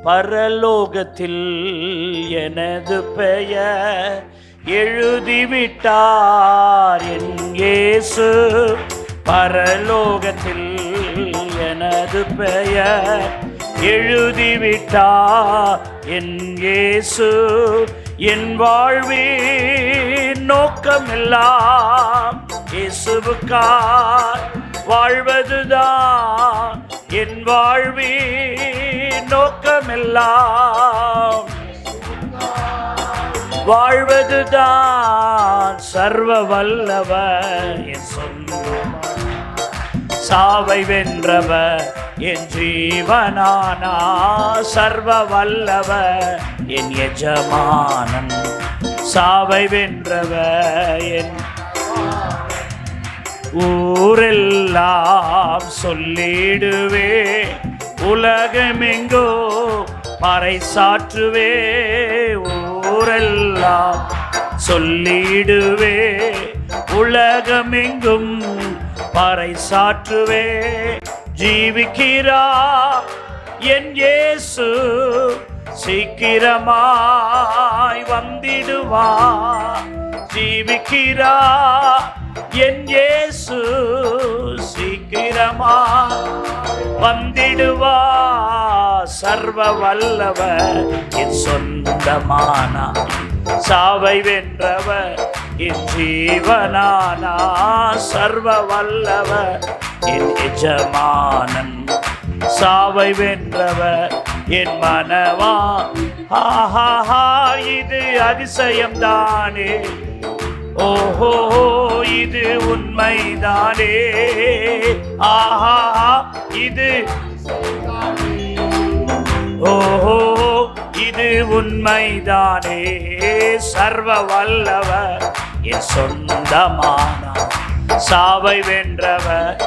பரலோகத்தில் எனது பெயர் எழுதிவிட்டார் என் இயேசு. பரலோகத்தில் எனது பெயர் எழுதிவிட்டார் என் இயேசு. என் வாழ்வின் நோக்கமெல்லாம் இயேசுவுக்காய் வாழ்வதுதான். என் வாழ்வின் நோக்கமெல்லாம் வாழ்வதுதான். சர்வ வல்லவர் என் சொந்தம், சாவை வென்றவர் என் ஜீவனானா. சர்வ வல்லவர் என் எஜமானன், சாவை வென்றவர் என். ஊரெல்லாம் சொல்லிடுவே, உலகமெங்கோ பறைசாற்றுவே. ஊரெல்லாம் சொல்லிடுவே, உலகமெங்கும் பறைசாற்றுவே. ஜீவிக்கிறா என் இயேசு, சீக்கிரமாய் வந்திடுவா. ஜீவிக்கிறா என் இயேசு, சீக்கிரமாய் வந்திடுவா. சர்வ வல்லவர் என் சொந்தமானா, சாவை வென்றவர் என் ஜீவனானா. சர்வ வல்லவர் என் எஜமானன், சாவை வென்றவர் என் மனவா. ஆஹா, இது அதிசயம்தானே, ஓஹோ இது உண்மைதானே. ஆஹா, இது ஓஹோ இது உண்மைதானே. சர்வ வல்லவர் என் சொந்தமானா, சாவை வென்றவர்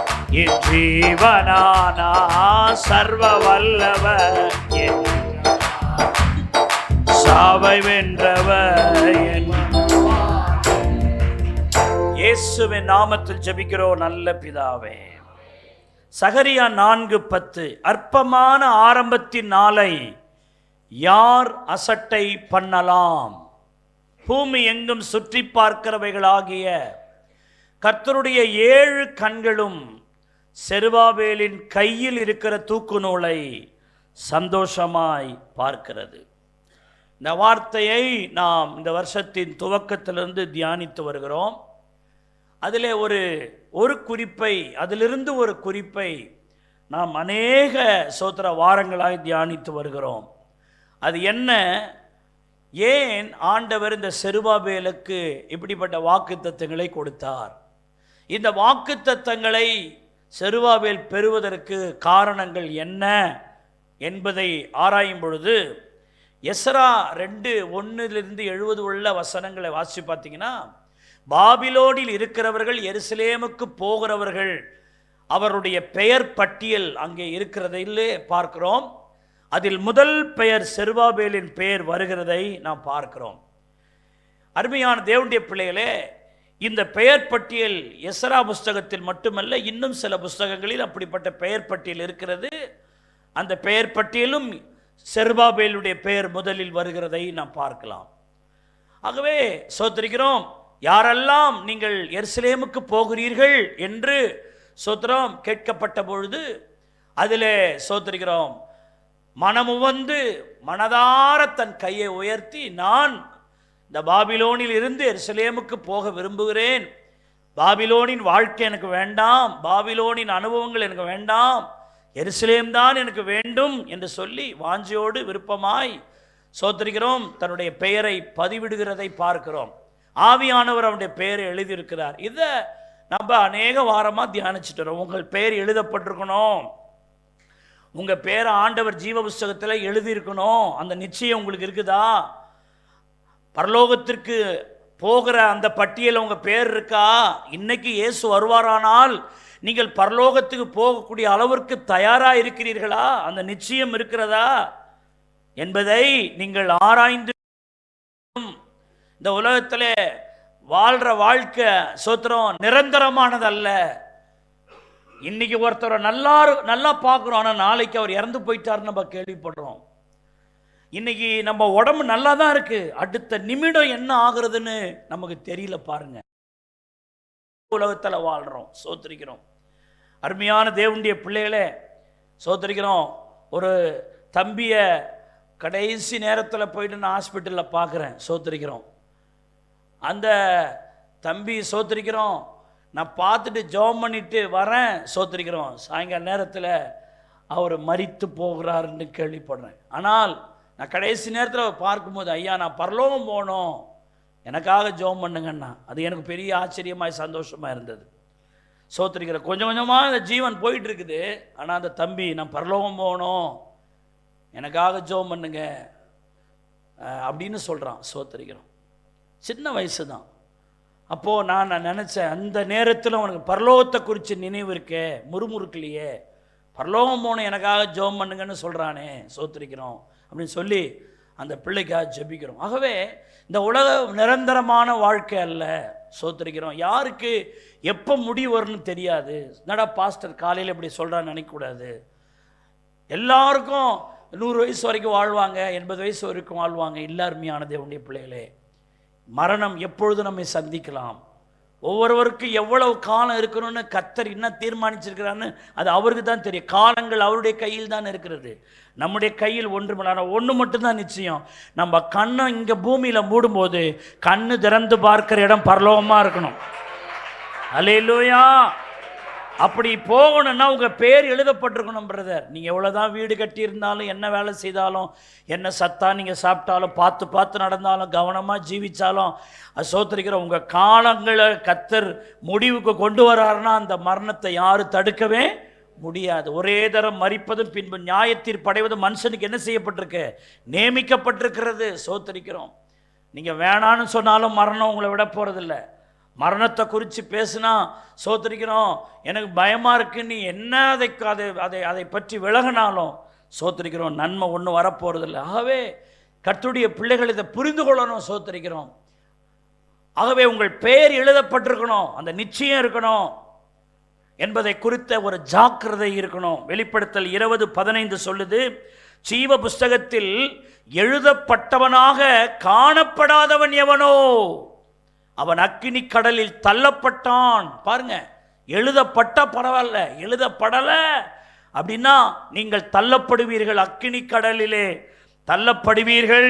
என் ஜீவனானா. சர்வ வல்லவர் என் சாவை வென்றவர் என். இயேசுவின் நாமத்தில் ஜெபிக்கிறோம் நல்ல பிதாவே. சகரியா 4:10. அற்பமான ஆரம்பத்தின் நாளை யார் அசட்டை பண்ணலாம்? பூமி எங்கும் சுற்றி பார்க்கிறவைகளாகிய கர்த்தருடைய 7 கண்களும் செருபாபேலின் கையில் இருக்கிற தூக்கு நூலை சந்தோஷமாய் பார்க்கிறது. இந்த வார்த்தையை நாம் இந்த வருஷத்தின் துவக்கத்திலிருந்து தியானித்து வருகிறோம். அதிலே ஒரு குறிப்பை, அதிலிருந்து ஒரு குறிப்பை நாம் அநேக சோத்திர வாரங்களாய் தியானித்து வருகிறோம். அது என்ன? ஏன் ஆண்டவர் இந்த செருபாபேலுக்கு இப்படிப்பட்ட வாக்குத்தத்தங்களை கொடுத்தார்? இந்த வாக்குத்தத்தங்களை செருபாபேல் பெறுவதற்கு காரணங்கள் என்ன என்பதை ஆராயும் பொழுது எஸ்ரா 2:1-70 உள்ள வசனங்களை வாசித்து பார்த்தீங்கன்னா, பாபிலோனில் இருக்கிறவர்கள் எருசலேமுக்கு போகிறவர்கள் அவருடைய பெயர் பட்டியல் அங்கே இருக்கிறதிலே பார்க்கிறோம். அதில் முதல் பெயர் செருபாபேலின் பெயர் வருகிறதை நாம் பார்க்கிறோம். அருமையான தேவனுடைய பிள்ளைகளே, இந்த பெயர் பட்டியல் எஸ்ரா புஸ்தகத்தில் மட்டுமல்ல, இன்னும் சில புஸ்தகங்களில் அப்படிப்பட்ட பெயர் பட்டியல் இருக்கிறது. அந்த பெயர் பட்டியலும் செருபாபேலுடைய பெயர் முதலில் வருகிறதை நாம் பார்க்கலாம். ஆகவே சோத்திரிக்கிறோம், யாரெல்லாம் நீங்கள் எருசலேமுக்கு போகிறீர்கள் என்று சோத்திரம் கேட்கப்பட்ட பொழுது அதிலே சோத்திரிக்கிறோம், மனமுவந்து மனதார தன் கையை உயர்த்தி, நான் இந்த பாபிலோனில் இருந்து எருசலேமுக்கு போக விரும்புகிறேன், பாபிலோனின் வாழ்க்கை எனக்கு வேண்டாம், பாபிலோனின் அனுபவங்கள் எனக்கு வேண்டாம், எருசலேம் தான் எனக்கு வேண்டும் என்று சொல்லி வாஞ்சியோடு விருப்பமாய் சோத்திரிக்கிறோம் தன்னுடைய பெயரை பதிவிடுகிறதை பார்க்கிறோம். ஆவியானவர் அவனுடைய பெயரை எழுதியிருக்கிறார். இதை நம்ம அநேக வாரமாக தியானிச்சுட்டு வரோம். உங்கள் பெயர் எழுதப்பட்டிருக்கணும், உங்கள் பேரை ஆண்டவர் ஜீவ புஸ்தகத்தில் எழுதியிருக்கணும். அந்த நிச்சயம் உங்களுக்கு இருக்குதா? பரலோகத்திற்கு போகிற அந்த பட்டியலில் உங்கள் பேர் இருக்கா? இன்னைக்கு இயேசு வருவாரானால் நீங்கள் பரலோகத்துக்கு போகக்கூடிய அளவிற்கு தயாராக இருக்கிறீர்களா? அந்த நிச்சயம் இருக்கிறதா என்பதை நீங்கள் ஆராய்ந்து. இந்த உலகத்தில் வாழ்கிற வாழ்க்கை சோத்திரம் நிரந்தரமானதல்ல. இன்னைக்கு ஒருத்தரை நல்லா பார்க்குறோம், ஆனால் நாளைக்கு அவர் இறந்து போயிட்டாருன்னு நம்ம கேள்விப்படுறோம். இன்னைக்கு நம்ம உடம்பு நல்லா தான் இருக்கு, அடுத்த நிமிடம் என்ன ஆகுறதுன்னு நமக்கு தெரியல. பாருங்க, உலகத்தில் வாழ்றோம். சோத்திரிக்கிறோம். அருமையான தேவனுடைய பிள்ளைகளே, சோத்திரிக்கிறோம். ஒரு தம்பிய கடைசி நேரத்தில் போயிட்டு நான் ஹாஸ்பிட்டலில் பார்க்குறேன். சோத்திரிக்கிறோம். அந்த தம்பி சோத்திரிக்கிறோம், நான் பார்த்துட்டு ஜெபம் பண்ணிட்டு வரேன். சோத்திரிக்கிறோம். சாயங்கால நேரத்தில் அவர் மரித்து போகிறாருன்னு கேள்விப்படுறேன். ஆனால் நான் கடைசி நேரத்தில் பார்க்கும்போது, ஐயா நான் பரலோகம் போகணும், எனக்காக ஜெபம் பண்ணுங்கண்ணா. அது எனக்கு பெரிய ஆச்சரியமாக சந்தோஷமாக இருந்தது. சோத்திரிக்கிற கொஞ்சம் கொஞ்சமாக அந்த ஜீவன் போயிட்டு இருக்குது. ஆனால் அந்த தம்பி நான் பரலோகம் போகணும், எனக்காக ஜெபம் பண்ணுங்க அப்படின்னு சொல்கிறான். சோத்திரிக்கிறோம். சின்ன வயசு தான். அப்போது நான் நினச்சேன், அந்த நேரத்தில் அவனுக்கு பரலோகத்தை குறித்து நினைவு இருக்கே, முறுமுறுக்கலையே, பரலோகம் போகணும் எனக்காக ஜெபம் பண்ணுங்கன்னு சொல்கிறானே. சோத்திரிக்கிறோம் அப்படின்னு சொல்லி அந்த பிள்ளைக்காக ஜெபிக்கிறோம். ஆகவே இந்த உலக நிரந்தரமான வாழ்க்கை அல்ல. சோத்திரிக்கிறோம். யாருக்கு எப்போ முடிவு வரும்னு தெரியாது. என்னடா பாஸ்டர் காலையில் இப்படி சொல்கிறான்னு நினைக்கக்கூடாது. எல்லாருக்கும் 100 வயசு வரைக்கும் வாழ்வாங்க, 80 வயசு வரைக்கும் வாழ்வாங்க. எல்லாருமையான தேவனுடைய பிள்ளைகளே, மரணம் எப்பொழுது நம்மை சந்திக்கலாம். ஒவ்வொருவருக்கும் எவ்வளவு காலம் இருக்கணும்னு கர்த்தர் என்ன தீர்மானிச்சிருக்கிறான்னு அது அவருக்கு தான் தெரியும். காலங்கள் அவருடைய கையில் தான் இருக்கிறது, நம்முடைய கையில் ஒன்றுமில்ல. ஒன்று மட்டும்தான் நிச்சயம், நம்ம கண்ணை இங்கே பூமியில் மூடும்போது கண்ணு திறந்து பார்க்கிற இடம் பரலோகமாக இருக்கணும். அல்லேலூயா. அப்படி போகணும்னா உங்கள் பேர் எழுதப்பட்டிருக்கணும் பிரதர். நீங்கள் எவ்வளோதான் வீடு கட்டியிருந்தாலும், என்ன வேலை செய்தாலும், என்ன சத்தா நீங்கள் சாப்பிட்டாலும், பார்த்து பார்த்து நடந்தாலும், கவனமாக ஜீவித்தாலும், சோத்திரிக்கிற உங்கள் காலங்களை கர்த்தர் முடிவுக்கு கொண்டு வராருன்னா அந்த மரணத்தை யாரும் தடுக்கவே முடியாது. ஒரே தரம் மரிப்பதும் பின்பு நியாயத்தீர்ப்படைவதும் மனுஷனுக்கு என்ன செய்யப்பட்டிருக்கு? நியமிக்கப்பட்டிருக்கிறது. சோத்திரிக்கிறோம். நீங்கள் வேணான்னு சொன்னாலும் மரணம் உங்களை விட போகிறதில்ல. மரணத்தை குறித்து பேசுனா சோத்திரிக்கிறோம், எனக்கு பயமாக இருக்குன்னு என்ன அதை பற்றி விலகினாலும் சோத்திரிக்கிறோம், நன்மை ஒன்றும் வரப்போகிறதில்ல. ஆகவே கர்த்தருடைய பிள்ளைகள் இதை புரிந்து கொள்ளணும். சோத்திரிக்கிறோம். ஆகவே உங்கள் பெயர் எழுதப்பட்டிருக்கணும், அந்த நிச்சயம் இருக்கணும் என்பதை குறித்த ஒரு ஜாக்கிரதை இருக்கணும். வெளிப்படுத்தல் 20:15 சொல்லுது, ஜீவ புஸ்தகத்தில் எழுதப்பட்டவனாக காணப்படாதவன் எவனோ அவன் அக்கினி கடலில் தள்ளப்பட்டான். பாருங்க, எழுதப்பட்ட பரவாயில்ல, எழுதப்படலை அப்படின்னா நீங்கள் தள்ளப்படுவீர்கள், அக்கினி கடலிலே தள்ளப்படுவீர்கள்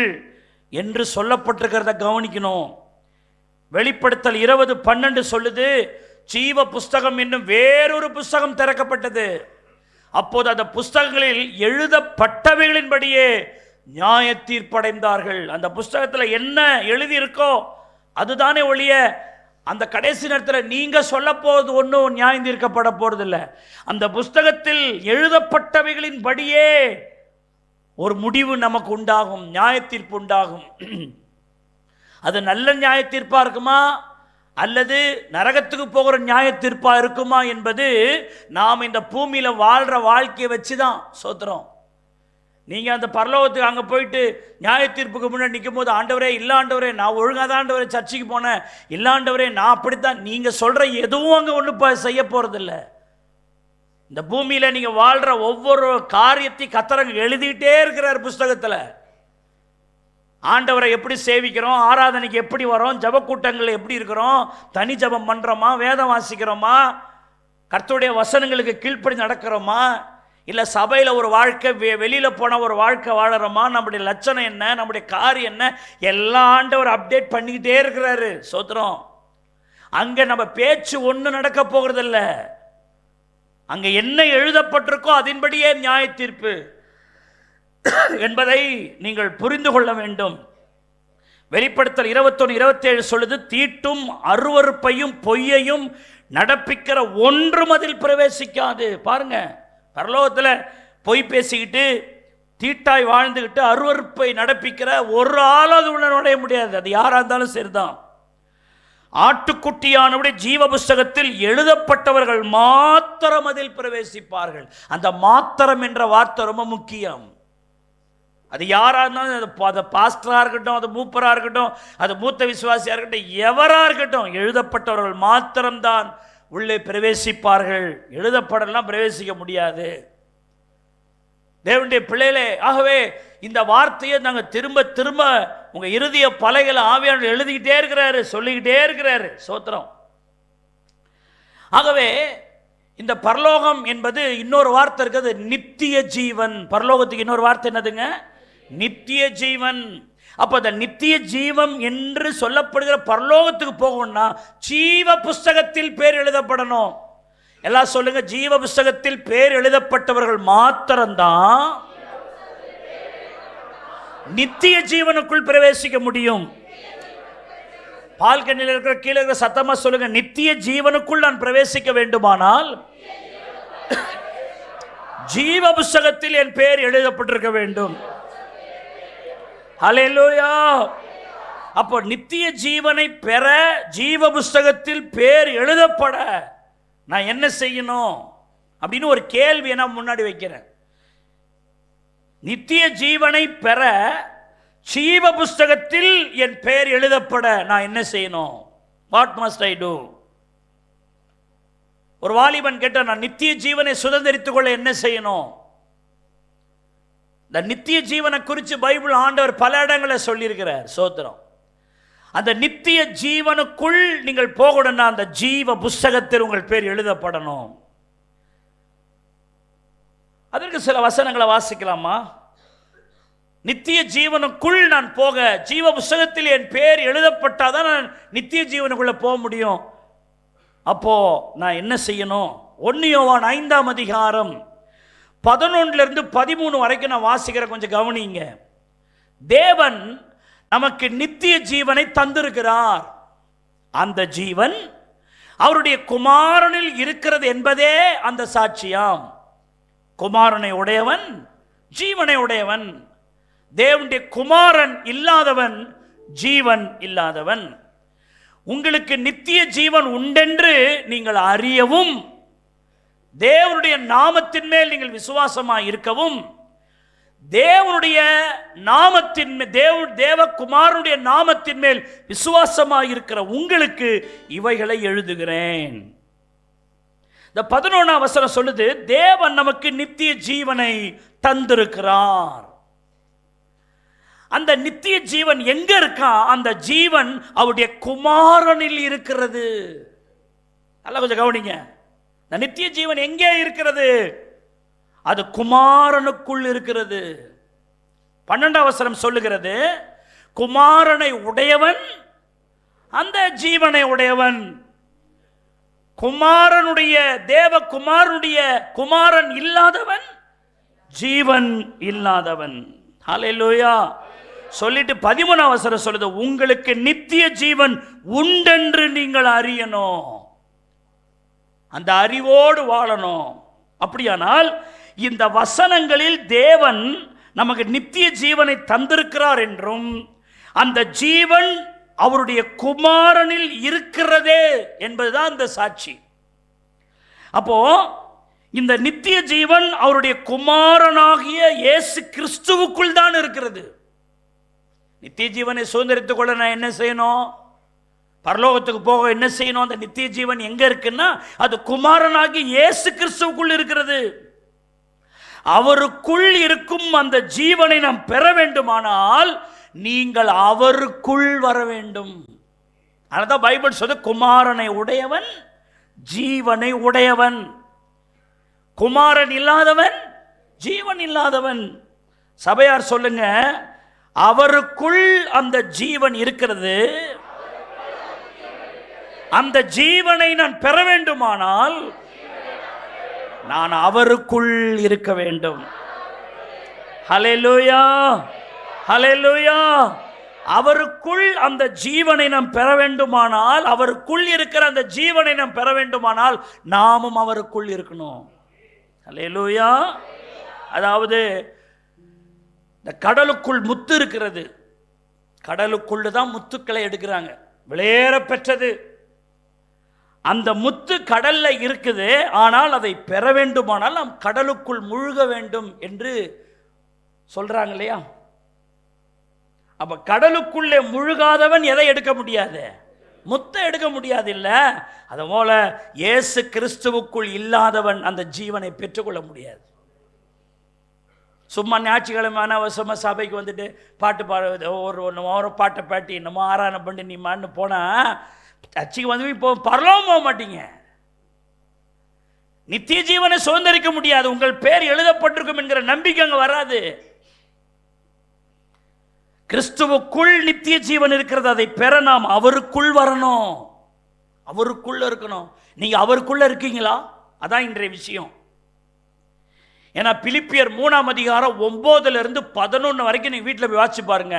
என்று சொல்லப்பட்டிருக்கிறத கவனிக்கணும். வெளிப்படுத்தல் 20:12 சொல்லுது, ஜீவ புஸ்தகம் என்னும் வேறொரு புஸ்தகம் திறக்கப்பட்டது. அப்போது அந்த புஸ்தகங்களில் எழுதப்பட்டவைகளின்படியே நியாய தீர்ப்படைந்தார்கள். அந்த புஸ்தகத்தில் என்ன எழுதியிருக்கோ அதுதானே ஒழிய அந்த கடைசி நேரத்தில் நீங்கள் சொல்ல போவது ஒன்றும் நியாயம் தீர்க்கப்பட போறதில்லை. அந்த புஸ்தகத்தில் எழுதப்பட்டவைகளின் படியே ஒரு முடிவு நமக்கு உண்டாகும், நியாய தீர்ப்பு உண்டாகும். அது நல்ல நியாய தீர்ப்பாக இருக்குமா அல்லது நரகத்துக்கு போகிற நியாய தீர்ப்பாக இருக்குமா என்பது நாம் இந்த பூமியில் வாழ்கிற வாழ்க்கையை வச்சு தான். சோத்திரம். நீங்கள் அந்த பரலோகத்துக்கு அங்கே போயிட்டு நியாய தீர்ப்புக்கு முன்னாடி நிற்கும் போது, ஆண்டவரே இல்லை ஆண்டவரே நான் ஒழுங்காக தான் ஆண்டவரே சர்ச்சைக்கு போனேன், இல்லை ஆண்டவரே நான் அப்படித்தான், நீங்கள் சொல்கிற எதுவும் அங்கே ஒன்றும் செய்ய போகிறதில்ல. இந்த பூமியில் நீங்கள் வாழ்கிற ஒவ்வொரு காரியத்தையும் கர்த்தர் எழுதிக்கிட்டே இருக்கிறார் புஸ்தகத்தில். ஆண்டவரை எப்படி சேவிக்கிறோம், ஆராதனைக்கு எப்படி வரோம், ஜப கூட்டங்களில் எப்படி இருக்கிறோம், தனி ஜபம் பண்ணுறோமா, வேதம் வாசிக்கிறோமா, கர்த்தருடைய வசனங்களுக்கு கீழ்ப்படி நடக்கிறோமா, இல்லை சபையில் ஒரு வாழ்க்கை, வெளியில் போனால் ஒரு வாழ்க்கை வாழறோமா, நம்முடைய லட்சணம் என்ன, நம்முடைய காரியம் என்ன, எல்லா ஆண்டவர் அப்டேட் பண்ணிக்கிட்டே இருக்கிறாரு. சோத்திரம். அங்கே நம்ம பேச்சு ஒன்று நடக்க போகிறதில்ல, அங்கே என்ன எழுதப்பட்டிருக்கோ அதன்படியே நியாய தீர்ப்பு என்பதை நீங்கள் புரிந்து கொள்ள வேண்டும். வெளிப்படுத்தல் 21:27 சொல்லுது, தீட்டும் அருவருப்பையும் பொய்யையும் நடப்பிக்கிற ஒன்றும் அதில் பிரவேசிக்காது. பாருங்க, பரலோகத்தில் பொய் பேசிக்கிட்டு தீட்டாய் வாழ்ந்துக்கிட்டு அருவருப்பை நடப்பிக்கிற ஒரு ஆள் அது உள்ள நுழைய முடியாது. அது யாராக இருந்தாலும் சரிதான். ஆட்டுக்குட்டியானவுடைய ஜீவ புஸ்தகத்தில் எழுதப்பட்டவர்கள் மாத்திரம் அதில் பிரவேசிப்பார்கள். அந்த மாத்திரம் என்ற வார்த்தை ரொம்ப முக்கியம். அது யாராக இருந்தாலும், அது பாஸ்டராக இருக்கட்டும், அது மூப்பராக இருக்கட்டும், அது மூத்த விசுவாசியாக இருக்கட்டும், எவராக இருக்கட்டும், எழுதப்பட்டவர்கள் மாத்திரம்தான் உள்ளே பிரவேசிப்பார்கள். எழுதப்படலாம் பிரவேசிக்க முடியாது. தேவனுடைய பிள்ளைகளே, ஆகவே இந்த வார்த்தையை நாங்கள் திரும்ப திரும்ப உங்கள் இறுதிய பலகையில் ஆவியானவர் எழுதிக்கிட்டே இருக்கிறாரு, சொல்லிக்கிட்டே இருக்கிறாரு. சோத்திரம். ஆகவே இந்த பரலோகம் என்பது இன்னொரு வார்த்தை இருக்குது, நித்திய ஜீவன். பரலோகத்துக்கு இன்னொரு வார்த்தை என்னதுங்க? நித்திய ஜீவன். அப்போ அந்த நித்திய ஜீவன் என்று சொல்லப்படுகிற பரலோகத்துக்கு போகணும்னா ஜீவ புஸ்தகத்தில் பேர் எழுதப்படணும். எல்லாம் சொல்லுங்க, ஜீவ புஸ்தகத்தில் பேர் எழுதப்பட்டவர்கள் மாத்திரம்தான் நித்திய ஜீவனுக்குள் பிரவேசிக்க முடியும். பால்கனியில் இருக்கிற கீழே இருக்கிற சத்தமா சொல்லுங்க, நித்திய ஜீவனுக்குள் நான் பிரவேசிக்க வேண்டுமானால் ஜீவ புஸ்தகத்தில் என் பேர் எழுதப்பட்டிருக்க வேண்டும். ஹல்லேலூயா. அப்போ நித்திய ஜீவனை பெற ஜீவ புஸ்தகத்தில் பேர் எழுதப்பட நான் என்ன செய்யணும் அப்படின்னு ஒரு கேள்வியை நான் முன்னாடி வைக்கிறேன். நித்திய ஜீவனை பெற ஜீவ புஸ்தகத்தில் என் பெயர் எழுதப்பட நான் என்ன செய்யணும்? What must I do? ஒரு வாலிபன் கேட்ட, நான் நித்திய ஜீவனை சுதந்திரித்துக் கொள்ள என்ன செய்யணும்? இந்த நித்திய ஜீவனை குறித்து பைபிள் ஆண்டவர் பல இடங்களை சொல்லியிருக்கிறார். சோத்திரம். அந்த நித்திய ஜீவனுக்குள் நீங்கள் போகணும்னா அந்த ஜீவ புஸ்தகத்தில் உங்கள் பேர் எழுதப்படணும். அதற்கு சில வசனங்களை வாசிக்கலாமா? நித்திய ஜீவனுக்குள் நான் போக ஜீவ புஸ்தகத்தில் என் பேர் எழுதப்பட்டாதான் நான் நித்திய ஜீவனுக்குள்ள போக முடியும். அப்போ நான் என்ன செய்யணும்? 1 யோவான் 5ஆம் அதிகாரம் 11 13 வரைக்கும் நான் வாசிக்கிறேன், கொஞ்சம் கவனிங்க. தேவன் நமக்கு நித்திய ஜீவனை தந்திருக்கிறார். அந்த ஜீவன் அவருடைய குமாரனில் இருக்கிறது என்பதே அந்த சாட்சியாம். குமாரனை உடையவன் ஜீவனை உடையவன். தேவனுடைய குமாரன் இல்லாதவன் ஜீவன் இல்லாதவன். உங்களுக்கு நித்திய ஜீவன் உண்டென்று நீங்கள் அறியவும், தேவனுடைய நாமத்தின் மேல் நீங்கள் விசுவாசமாய் இருக்கவும், தேவனுடைய நாமத்தின் தேவகுமாரனுடைய நாமத்தின் மேல் விசுவாசமாய் இருக்கிற உங்களுக்கு இவைகளை எழுதுகிறேன். இந்த 11ஆம் வசனம் சொல்லுது, தேவன் நமக்கு நித்திய ஜீவனை தந்திருக்கிறார். அந்த நித்திய ஜீவன் எங்க இருக்கா? அந்த ஜீவன் அவருடைய குமாரனில் இருக்கிறது. நல்லா கொஞ்சம் கவனிங்க. இந்த நித்திய ஜீவன் எங்கே இருக்கிறது? அது குமாரனுக்குள் இருக்கிறது. 12ஆம் வசனம் சொல்லுகிறது, குமாரனை உடையவன் அந்த ஜீவனை உடையவன். குமாரனுடைய தேவகுமாரனுடைய குமாரன் இல்லாதவன் ஜீவன் இல்லாதவன். ஹல்லேலூயா. சொல்லிட்டு 13ஆம் வசனம் சொல்லுது, உங்களுக்கு நித்திய ஜீவன் உண்டென்று நீங்கள் அறியணும். அந்த அறிவோடு வாழணும். அப்படியானால் இந்த வசனங்களில் தேவன் நமக்கு நித்திய ஜீவனை தந்திருக்கிறார் என்றும், அந்த ஜீவன் அவருடைய குமாரனில் இருக்கிறதே என்பதுதான் இந்த சாட்சி. அப்போ இந்த நித்திய ஜீவன் அவருடைய குமாரனாகிய இயேசு கிறிஸ்துவுக்குள் தான் இருக்கிறது. நித்திய ஜீவனை சுதந்திரித்துக் கொள்ள நான் என்ன செய்யணும்? பரலோகத்துக்கு போக என்ன செய்யணும்? அந்த நித்திய ஜீவன் எங்க இருக்குன்னா அது குமாரனாகிய இயேசு கிறிஸ்துவுக்குள் இருக்கிறது. அவருக்குள் இருக்கும் அந்த ஜீவனை நாம் பெற வேண்டுமானால் நீங்கள் அவருக்குள் வர வேண்டும். அதனால்தான் பைபிள் சொல்லுது, குமாரனை உடையவன் ஜீவனை உடையவன். குமாரன் இல்லாதவன் ஜீவன் இல்லாதவன். சபையார் சொல்லுங்க, அவருக்குள் அந்த ஜீவன் இருக்கிறது. அந்த ஜீவனை நான் பெற வேண்டுமானால் நான் அவருக்குள் இருக்க வேண்டும். ஹல்லேலூயா, ஹல்லேலூயா. அவருக்குள் அந்த ஜீவனை நாம் பெற வேண்டுமானால், அவருக்குள் இருக்கிற அந்த ஜீவனை நாம் பெற வேண்டுமானால் நாமும் அவருக்குள் இருக்கணும். ஹல்லேலூயா. அதாவது இந்த கடலுக்குள் முத்து இருக்கிறது. கடலுக்குள்ள தான் முத்துக்களை எடுக்கிறாங்க, விளையேற பெற்றது. அந்த முத்து கடல்ல இருக்குது. ஆனால் அதை பெற வேண்டுமானால் நாம் கடலுக்குள் முழுக வேண்டும் என்று சொல்றாங்க இல்லையா? அப்ப கடலுக்குள்ளே முழுகாதவன் எதை எடுக்க முடியாது? முத்தை எடுக்க முடியாது இல்ல? அதுபோல இயேசு கிறிஸ்துவுக்குள் இல்லாதவன் அந்த ஜீவனை பெற்றுக்கொள்ள முடியாது. சும்மா ஞாயிற்றுக்கிழமை அனாவசியமாக சபைக்கு வந்துட்டு பாட்டு பாடு ஒரு பாட்டை பாட்டி என்னமோ ஆராதனை பண்ணி நீ மான்னு போனால் சர்ச்சைக்கு வந்து இப்போ பரலோகம் போக மாட்டீங்க. நித்திய ஜீவனை சுதந்திரிக்க முடியாது. உங்கள் பேர் எழுதப்பட்டிருக்கும் என்கிற நம்பிக்கை அங்கே வராது. கிறிஸ்துவுக்குள் நித்திய ஜீவன் இருக்கிறது. அதை பெற நாம் அவருக்குள் வரணும், அவருக்குள்ள இருக்கணும். நீங்க அவருக்குள்ள இருக்கீங்களா? அதான் இன்றைய விஷயம். ஏன்னா பிலிப்பியர் 3ஆம் அதிகாரம் 9-11 வரைக்கும் நீங்க வீட்டில் போய் வாசிச்சு பாருங்க.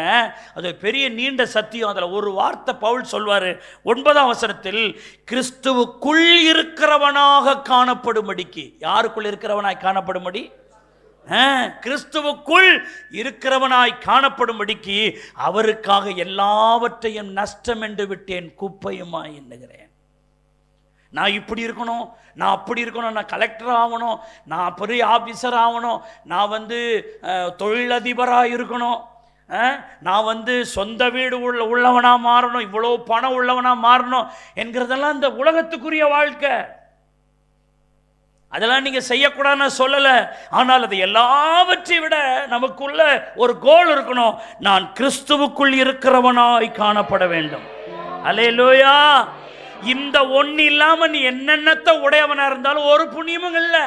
அது பெரிய நீண்ட சத்தியம். அதில் ஒரு வார்த்தை பவுல் சொல்வாரு 9ஆம் வசனத்தில், கிறிஸ்துவுக்குள் இருக்கிறவனாக காணப்படும்படிக்கு. யாருக்குள் இருக்கிறவனாய் காணப்படும்படி? கிறிஸ்துவுக்குள் இருக்கிறவனாய் காணப்படும்படிக்கு அவருக்காக எல்லாவற்றையும் நஷ்டம் என்று விட்டேன், குப்பையுமாய் எண்ணுகிறேன். நான் இப்படி இருக்கணும், நான் அப்படி இருக்கணும், நான் கலெக்டர் ஆகணும், நான் பெரிய ஆஃபீஸர் ஆகணும், நான் தொழிலதிபராக இருக்கணும், நான் சொந்த வீடு உள்ளவனாக மாறணும், இவ்வளோ பணம் உள்ளவனாக மாறணும் என்கிறதெல்லாம் இந்த உலகத்துக்குரிய வாழ்க்கை. அதெல்லாம் நீங்கள் செய்யக்கூடாதுன்னு சொல்லலை. ஆனால் அது எல்லாவற்றையும் விட நமக்குள்ள ஒரு கோல் இருக்கணும். நான் கிறிஸ்துவுக்குள் இருக்கிறவனாய் காணப்பட வேண்டும். அல்லேலூயா. இந்த ஒன்று இல்லாம நீ என்னென்னத்தை உடையவனா இருந்தாலும் ஒரு புண்ணியமும் இல்லை.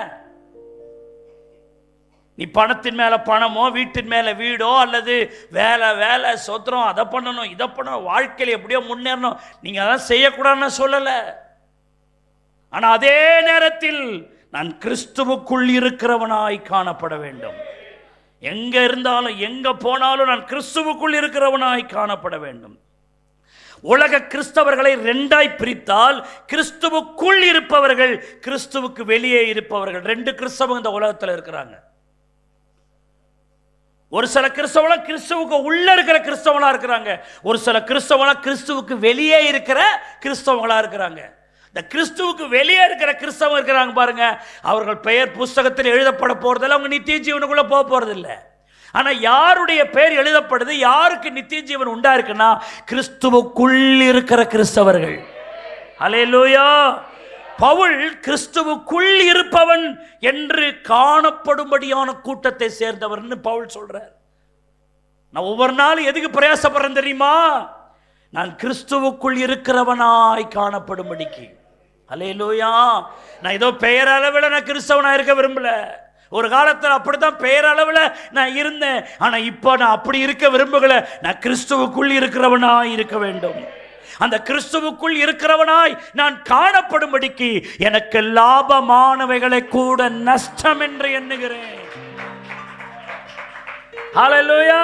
நீ பணத்தின் மேல பணமோ, வீட்டின் மேல வீடோ, அல்லது வேலை சொத்திரம், அதை பண்ணணும் இதை பண்ணணும், வாழ்க்கையில் எப்படியோ முன்னேறணும், நீங்க அதான் செய்யக்கூடாதுன்னு சொல்லலை. ஆனா அதே நேரத்தில் நான் கிறிஸ்துவுக்குள் இருக்கிறவனாய் காணப்பட வேண்டும். எங்க இருந்தாலும் எங்க போனாலும் நான் கிறிஸ்துவுக்குள் இருக்கிறவனாய் காணப்பட வேண்டும். உலக கிறிஸ்தவர்களை 2ஆய் பிரித்தால் கிறிஸ்துவுக்குள் இருப்பவர்கள், கிறிஸ்துவுக்கு வெளியே இருப்பவர்கள். 2 கிறிஸ்தவங்க இந்த உலகத்தில் இருக்கிறாங்க. ஒரு சில கிறிஸ்தவங்கள கிறிஸ்துவுக்கு உள்ள இருக்கிற கிறிஸ்தவங்களா இருக்கிறாங்க, ஒரு சில கிறிஸ்தவங்களா கிறிஸ்துவுக்கு வெளியே இருக்கிற கிறிஸ்தவங்களா இருக்கிறாங்க. இந்த கிறிஸ்துவுக்கு வெளியே இருக்கிற கிறிஸ்தவங்க இருக்கிறாங்க பாருங்க, அவர்கள் பெயர் புஸ்தகத்தில் எழுதப்பட போறதில்லை, அவங்க நித்திய ஜீவனுக்குள்ள போக போறதில்லை. ஆனா யாருடைய பெயர் எழுதப்படுது, யாருக்கு நித்திய ஜீவன் உண்டா இருக்குன்னா கிறிஸ்துவுக்குள் இருக்கிற கிறிஸ்தவர்கள். அல்லேலூயா. பவுல் கிறிஸ்துவுக்குள் இருப்பவன் என்று காணப்படும்படியான கூட்டத்தை சேர்ந்தவர்னு பவுல் சொல்றார். நான் ஒவ்வொரு நாளும் எதுக்கு பிரயாசப்படுறேன் தெரியுமா? நான் கிறிஸ்துவுக்குள் இருக்கிறவனாய் காணப்படும்படிக்கு. அல்லேலூயா. நான் ஏதோ பெயர் அளவில் நான் கிறிஸ்தவனா இருக்க விரும்பல. ஒரு காலத்தில் அப்படித்தான் பெயர் அளவில் நான் இருந்தேன். ஆனா இப்போ நான் அப்படி இருக்க விரும்புகல. நான் கிறிஸ்துவுக்குள் இருக்கிறவனாய் இருக்க வேண்டும். அந்த கிறிஸ்துவுக்குள் இருக்கிறவனாய் நான் காணப்படும்படிக்கு எனக்கு லாபமானவைகளை கூட நஷ்டம் என்று எண்ணுகிறேன். ஹல்லேலூயா.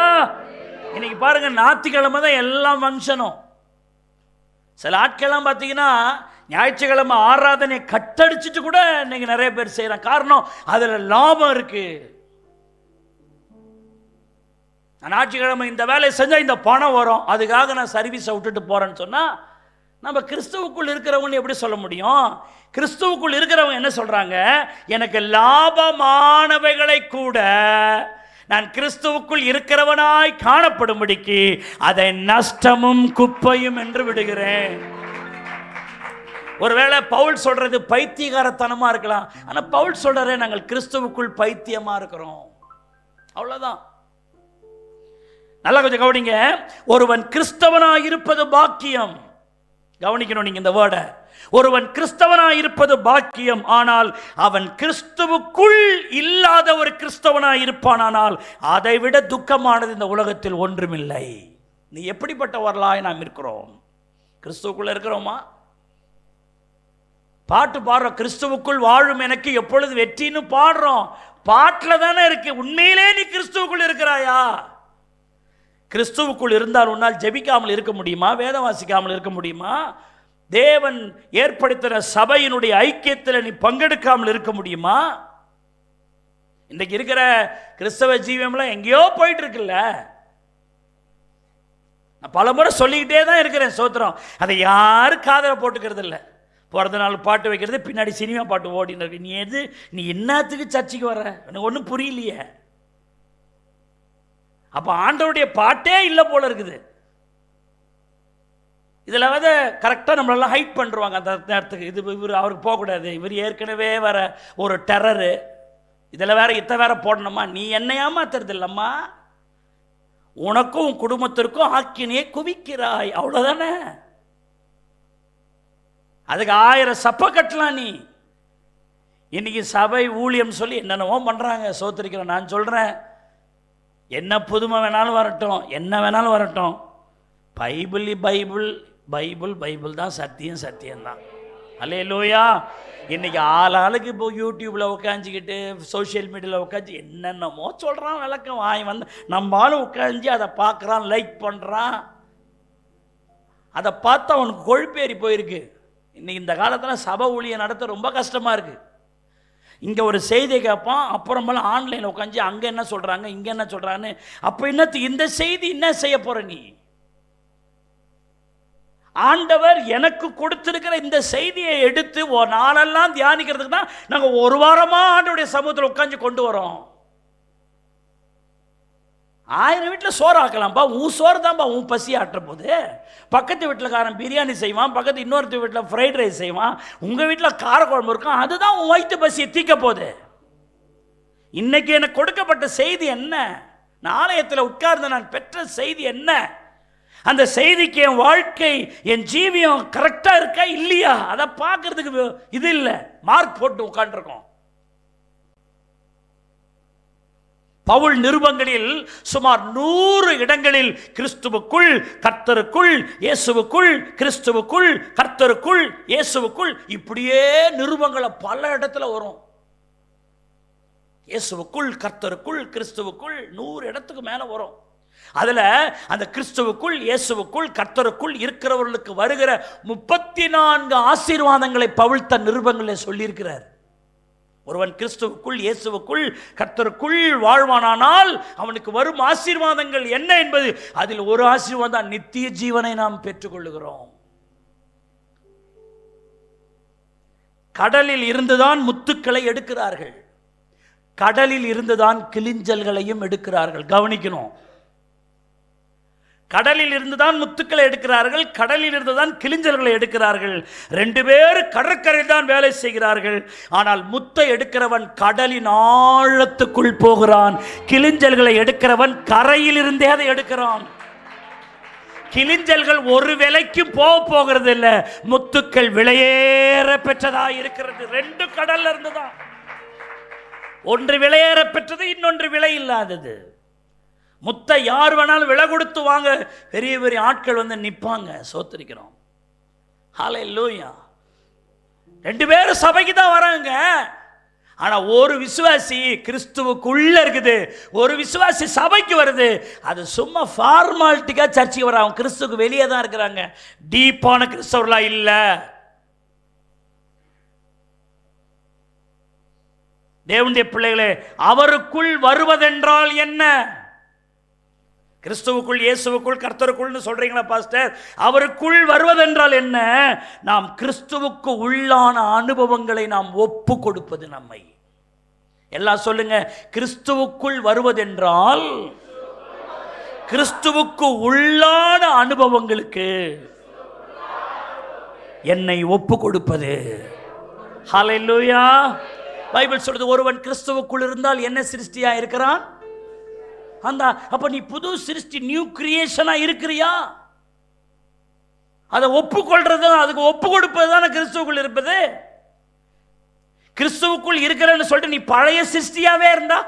இன்னைக்கு பாருங்க, ஞாயிற்றுக்கிழமை தான் எல்லாம் ஃபங்க்ஷனும். சில ஆட்கள்லாம் பார்த்தீங்கன்னா ஞாயிற்றுக்கிழமை ஆராதனையை கட்டடிச்சுட்டு கூட இன்னைக்கு நிறைய பேர் செய்யறாங்க. காரணம், அதுல லாபம் இருக்கு. ஞாயிற்றுக்கிழமை இந்த வேலையை செஞ்சா இந்த பணம் வரும், அதுக்காக நான் சர்வீஸை விட்டுட்டு போறேன்னு சொன்னா நம்ம கிறிஸ்துவுக்குள் இருக்கிறவங்க எப்படி சொல்ல முடியும்? கிறிஸ்துவுக்குள் இருக்கிறவங்க என்ன சொல்றாங்க? எனக்கு லாபமானவைகளை கூட நான் கிறிஸ்துவுக்குள் இருக்கிறவனாய் காணப்படும்படிக்கு அதை நஷ்டமும் குப்பையும் என்று விடுகிறேன். ஒருவேளை பவுல் சொல்றது பைத்தியகாரத்தனமா இருக்கலாம். ஆனா பவுல் சொல்றாரு, நாங்கள் கிறிஸ்துவுக்குள் பைத்தியமா இருக்கிறோம். அவ்வளவுதான். நல்லா கொஞ்சம் கவனிங்க. ஒருவன் கிறிஸ்தவனாய் இருப்பது பாக்கியம். கவனிக்கணும் நீங்க இந்த வேர்டை. ஒருவன் கிறிஸ்தவனாய் இருப்பது பாக்கியம், ஆனால் அவன் கிறிஸ்துவுக்குள் இல்லாத ஒரு கிறிஸ்தவனாய் இருப்பானால் அதை விட துக்கமானது இந்த உலகத்தில் ஒன்றுமில்லை. நீ எப்படிப்பட்டவர்களாய் நாம் இருக்கிறோம்? கிறிஸ்துவுக்குள்ள இருக்கிறோமா? பாட்டு பாடுறோம், கிறிஸ்துவுக்குள் வாழும் எனக்கு எப்பொழுது வெற்றின்னு பாடுறோம். பாட்டில் தானே இருக்கு. உண்மையிலே நீ கிறிஸ்துவுக்குள் இருக்கிறாயா? கிறிஸ்துவுக்குள் இருந்தால் உன்னால் ஜெபிக்காமல் இருக்க முடியுமா? வேதம் வாசிக்காமல் இருக்க முடியுமா? தேவன் ஏற்படுத்தின சபையினுடைய ஐக்கியத்தில் நீ பங்கெடுக்காமல் இருக்க முடியுமா? இன்றைக்கு இருக்கிற கிறிஸ்தவ ஜீவியம்லாம் எங்கேயோ போயிட்டு இருக்குல்ல. நான் பல முறை சொல்லிக்கிட்டே தான் இருக்கிறேன். சோத்திரம். அதை யாரும் காதல போட்டுக்கிறது இல்லை. பிறந்த நாள் பாட்டு வைக்கிறது, பின்னாடி சினிமா பாட்டு ஓடின்னு இருக்கு. நீ என்னத்துக்கு சர்ச்சைக்கு வர்ற? எனக்கு ஒன்றும் புரியலையே. அப்ப ஆண்டவருடைய பாட்டே இல்லை போல இருக்குது. இதில் கரெக்டாக நம்மளெல்லாம் ஹைட் பண்ணுவாங்க அந்த நேரத்துக்கு. இது இவர் அவருக்கு போகக்கூடாது, இவர் ஏற்கனவே வர ஒரு டெரரு, இதில் வேற வேற போடணுமா? நீ என்ன ஏமாத்துறது இல்லம்மா, உனக்கும் குடும்பத்திற்கும் ஆக்கினியை குவிக்கிறாய், அவ்வளோதானே. அதுக்கு 1000 சப்பை கட்டலாம். நீ இன்னைக்கு சபை ஊழியம் சொல்லி என்னென்னவோ பண்ணுறாங்க, சோத்திருக்கிறேன். நான் சொல்கிறேன், என்ன புதுமை வேணாலும் வரட்டும், என்ன வேணாலும் வரட்டும், பைபிள் பைபிள் பைபிள் பைபிள் தான், சத்தியம் சத்தியம்தான். அல்லேலூயா. இன்னைக்கு ஆளுக்கு இப்போ யூடியூப்பில் உட்காந்துக்கிட்டு சோஷியல் மீடியாவில் உட்காந்து என்னென்னமோ சொல்கிறான், விளக்கம் வாங்கி வந்து நம்மளும் உட்காந்து அதை பார்க்குறான், லைக் பண்ணுறான். அதை பார்த்து அவனுக்கு கொழுப்பேறி போயிருக்கு. இன்னைக்கு இந்த காலத்தில் சபை ஊழியம் நடத்த ரொம்ப கஷ்டமாக இருக்குது. இங்கே ஒரு செய்தியை கேட்பான், அப்புறமெல்லாம் ஆன்லைனில் உட்காந்து அங்கே என்ன சொல்கிறாங்க, இங்கே என்ன சொல்கிறான்னு. அப்போ என்னத்துக்கு இந்த செய்தி என்ன செய்ய போகிற நீ? ஆண்டவர் எனக்கு கொடுத்திருக்கிற இந்த செய்தியை எடுத்து நாளெல்லாம் தியானிக்கிறதுக்கு தான் நாங்கள் ஒரு வாரமாக ஆண்டவருடைய சமூகத்தில் உட்காந்து கொண்டு வரோம். 1000 வீட்டில் சோறு ஆக்கலாம்ப்பா, உன் சோறு தான்ப்பா உன் பசி ஆட்டுற போது. பக்கத்து வீட்டில்காரன் பிரியாணி செய்வான், பக்கத்து இன்னொருத்த வீட்டில் ஃப்ரைட் ரைஸ் செய்வான், உங்கள் வீட்டில் காரக்குழம்பு இருக்கும், அதுதான் உன் வயிற்று பசியை தீக்க போகுது. இன்னைக்கு எனக்கு கொடுக்கப்பட்ட செய்தி என்ன? ஆலயத்தில் உட்கார்ந்து நான் பெற்ற செய்தி என்ன? அந்த செய்திக்கு என் வாழ்க்கை, என் ஜீவியம் கரெக்டாக இருக்கா இல்லையா, அதை பார்க்கறதுக்கு இது இல்லை, மார்க் போட்டு உட்காந்துருக்கோம். பவுல் நிருபங்களில் சுமார் 100 இடங்களில் கிறிஸ்துவுக்குள் கர்த்தருக்குள் இயேசுவுக்குள் கிறிஸ்துவுக்குள் கர்த்தருக்குள் இயேசுவுக்குள் இப்படியே நிருபங்களை பல இடத்துல வரும். இயேசுவுக்குள் கர்த்தருக்குள் கிறிஸ்துவுக்குள் 100 இடத்துக்கு மேல வரும். அதுல அந்த கிறிஸ்துவுக்குள் இயேசுவுக்குள் கர்த்தருக்குள் இருக்கிறவர்களுக்கு வருகிற 34 ஆசீர்வாதங்களை பவுல் தன் நிருபங்களில் சொல்லியிருக்கிறார். ஒருவன் கிறிஸ்துவுக்குள் இயேசுவுக்குள் கர்த்தருக்குள் வாழ்வானானால் அவனுக்கு வரும் ஆசீர்வாதங்கள் என்ன என்பது, அதில் ஒரு ஆசீர்வாதம் நித்திய ஜீவனை நாம் பெற்றுக்கொள்ளுகிறோம். கடலில் இருந்துதான் முத்துக்களை எடுக்கிறார்கள், கடலில் இருந்துதான் கிளிஞ்சல்களையும் எடுக்கிறார்கள். கவனிக்கணும், கடலில் இருந்துதான் முத்துக்களை எடுக்கிறார்கள், கடலில் இருந்துதான் கிளிஞ்சல்களை எடுக்கிறார்கள். 2 பேர் கடற்கரையில் தான் வேலை செய்கிறார்கள். ஆனால் முத்தை எடுக்கிறவன் கடலின் ஆழத்துக்குள் போகிறான், கிளிஞ்சல்களை எடுக்கிறவன் கரையில் இருந்தே அதை எடுக்கிறான். கிளிஞ்சல்கள் ஒரு விலைக்கு போகிறது இல்லை, முத்துக்கள் விலையேற பெற்றதா இருக்கிறது. 2 கடல்ல இருந்துதான், ஒன்று விலையேற பெற்றது, இன்னொன்று விலை இல்லாதது. முத்தை யார் வேணாலும் விலை கொடுத்து வாங்க, பெரிய பெரிய ஆட்கள் வந்து நிற்பாங்க. சோத்திருக்கிறோம். ஹல்லேலூயா. 2 பேரும் சபைக்கு தான் வராங்க. ஆனா ஒரு விசுவாசி கிறிஸ்துவுக்குள்ள இருக்குது, ஒரு விசுவாசி சபைக்கு வருது. அது சும்மா ஃபார்மாலிட்டிக்கா சர்ச்சைக்கு வராங்க, கிறிஸ்துவுக்கு வெளியே தான் இருக்கிறாங்க, டீப்பான கிறிஸ்தவர்களா இல்ல. தேவனுடைய பிள்ளைகளே, அவருக்குள் வருவதென்றால் என்ன? கிறிஸ்துவுக்குள் இயேசுவுக்குள் கர்த்தருக்குள்னு சொல்றீங்களா பாஸ்டர்? அவருக்குள் வருவதென்றால் என்ன? நாம் கிறிஸ்துவுக்கு உள்ளான அனுபவங்களை நாம் ஒப்பு கொடுப்பது. நம்மை எல்லாம் சொல்லுங்க, கிறிஸ்துவுக்குள் வருவதென்றால் கிறிஸ்துவுக்கு உள்ளான அனுபவங்களுக்கு என்னை ஒப்பு கொடுப்பது. ஹல்லேலூயா. பைபிள் சொல்றது, ஒருவன் கிறிஸ்துவுக்குள் இருந்தால் என்ன சிருஷ்டியா இருக்கிறான்? அந்த அப்ப நீ புது சிருஷ்டி, நியூ கிரியேஷனா இருக்கிறியா? அதை ஒப்புக்கொள்றது, அதுக்கு ஒப்பு கொடுப்பது தானே கிறிஸ்துவுக்குள் இருப்பது. கிறிஸ்துவுக்குள் இருக்கிறன்னு சொல்லிட்டு நீ பழைய சிருஷ்டியாவே இருந்தா,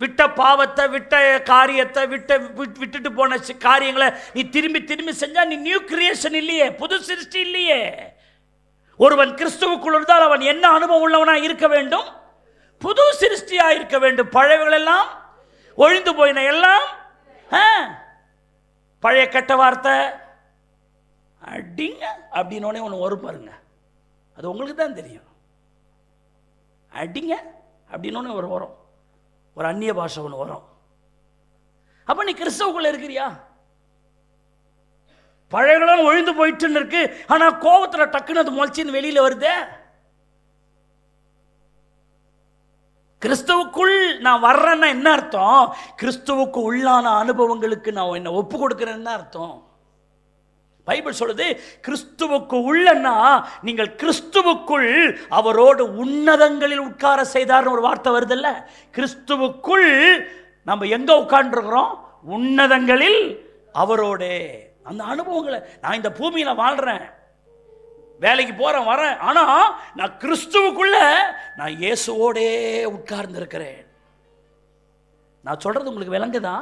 விட்ட பாவத்தை, விட்ட காரியத்தை, விட்டுட்டு போன காரியங்களை நீ திரும்பி திரும்பி செஞ்சா நீ நியூ கிரியேஷன் இல்லையே, புது சிருஷ்டி இல்லையே. ஒருவன் கிறிஸ்துவுக்குள் இருந்தால் அவன் என்ன அனுபவம் உள்ளவனா இருக்க வேண்டும்? புது சிருஷ்டியா இருக்க வேண்டும். பழையவர்கள் எல்லாம் ஒழிந்து போயின, எல்லாம் பழைய கெட்ட வார்த்தை அடிங்க அப்படின்னு ஒன்று வரும் பாருங்க, அது உங்களுக்கு தான் தெரியும். அடிங்க அப்படின்னு ஒரு வரும், ஒரு அந்நிய பாஷை ஒன்று வரும். அப்ப நீ கிறிஸ்துவுக்குள்ள இருக்கிறியா? பழையகளும் ஒழிந்து போயிட்டுன்னு இருக்கு, ஆனா கோபத்தில் டக்குன்னு அது முளைச்சின்னு வெளியில வருது. கிறிஸ்துவுக்குள் நான் வர்றேன்னா என்ன அர்த்தம்? கிறிஸ்துவுக்கு உள்ளான அனுபவங்களுக்கு நான் என்ன ஒப்பு கொடுக்கிறேன்னு அர்த்தம். பைபிள் சொல்லுது கிறிஸ்துவுக்கு உள்ளன்னா நீங்கள் கிறிஸ்துவுக்குள் அவரோடு உன்னதங்களில் உட்கார செய்தார்னு ஒரு வார்த்தை வருதுல்ல. கிறிஸ்துவுக்குள் நம்ம எங்க உட்கார்ந்துருக்கிறோம்? உன்னதங்களில் அவரோடு. அந்த அனுபவங்களை நான் இந்த பூமியில வாழ்றேன், வேலைக்கு போறேன் வரேன், ஆனா நான் கிறிஸ்துவுக்குள்ள நான் இயேசுவோடே உட்கார்ந்து இருக்கிறேன். நான் சொல்றது உங்களுக்கு விளங்குதா?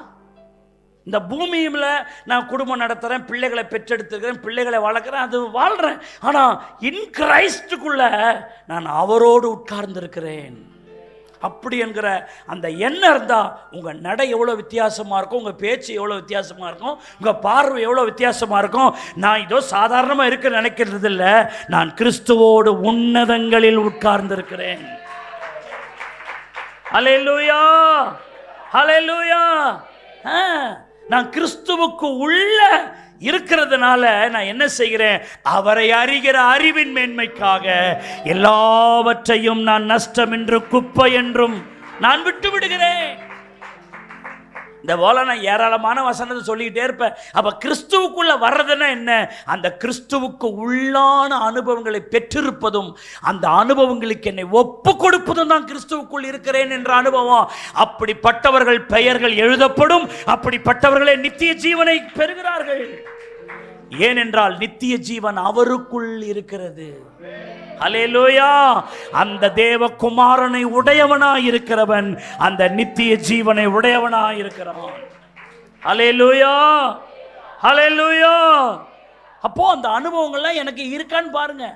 இந்த பூமியில நான் குடும்பம் நடத்துறேன், பிள்ளைகளை பெற்றெடுத்துக்கிறேன், பிள்ளைகளை வளர்க்குறேன், அது வாழ்றேன், ஆனா இன் கிரைஸ்டுக்குள்ள நான் அவரோடு உட்கார்ந்து இருக்கிறேன். அப்படி என்கிற அந்த எண்ணம் இருந்தா உங்க நடை எவ்வளவு வித்தியாசமா இருக்கும், உங்க பேச்சு எவ்வளவு வித்தியாசமா இருக்கும், உங்க பார்வை எவ்வளவு வித்தியாசமா இருக்கும். நான் இதோ சாதாரணமா இருக்க நினைக்கிறது இல்லை, நான் கிறிஸ்துவோடு உன்னதங்களில் உட்கார்ந்து இருக்கிறேன். ஹல்லேலூயா, ஹல்லேலூயா. நான் கிறிஸ்துவுக்கு உள்ள இருக்கிறதுனால நான் என்ன செய்கிறேன்? அவரை அறிகிற அறிவின் மேன்மைக்காக எல்லாவற்றையும் நான் நஷ்டம் என்றும் குப்பை என்றும் நான் விட்டு விடுகிறேன். இந்த போல நான் ஏராளமான வசனத்தை சொல்லிக்கிட்டே இருப்பேன். அப்ப கிறிஸ்துவுக்குள்ள வர்றதுன்னா என்ன? அந்த கிறிஸ்துவுக்கு உள்ளான அனுபவங்களை பெற்றிருப்பதும் அந்த அனுபவங்களுக்கு என்னை ஒப்பு கொடுப்பதும் தான் கிறிஸ்துவுக்குள் இருக்கிறேன் என்ற அனுபவம். அப்படிப்பட்டவர்கள் பெயர்கள் எழுதப்படும், அப்படிப்பட்டவர்களே நித்திய ஜீவனை பெறுகிறார்கள். ஏனென்றால் நித்திய ஜீவன் அவருக்குள் இருக்கிறது. ஹல்லேலூயா. அந்த தேவகுமாரனை உடையவனாய் இருக்கிறவன் அந்த நித்திய ஜீவனை உடையவனாய் இருக்கிறான். ஹல்லேலூயா, ஹல்லேலூயா. அப்போ அந்த அனுபவங்கள்லாம் எனக்கு இருக்கான்னு பாருங்க.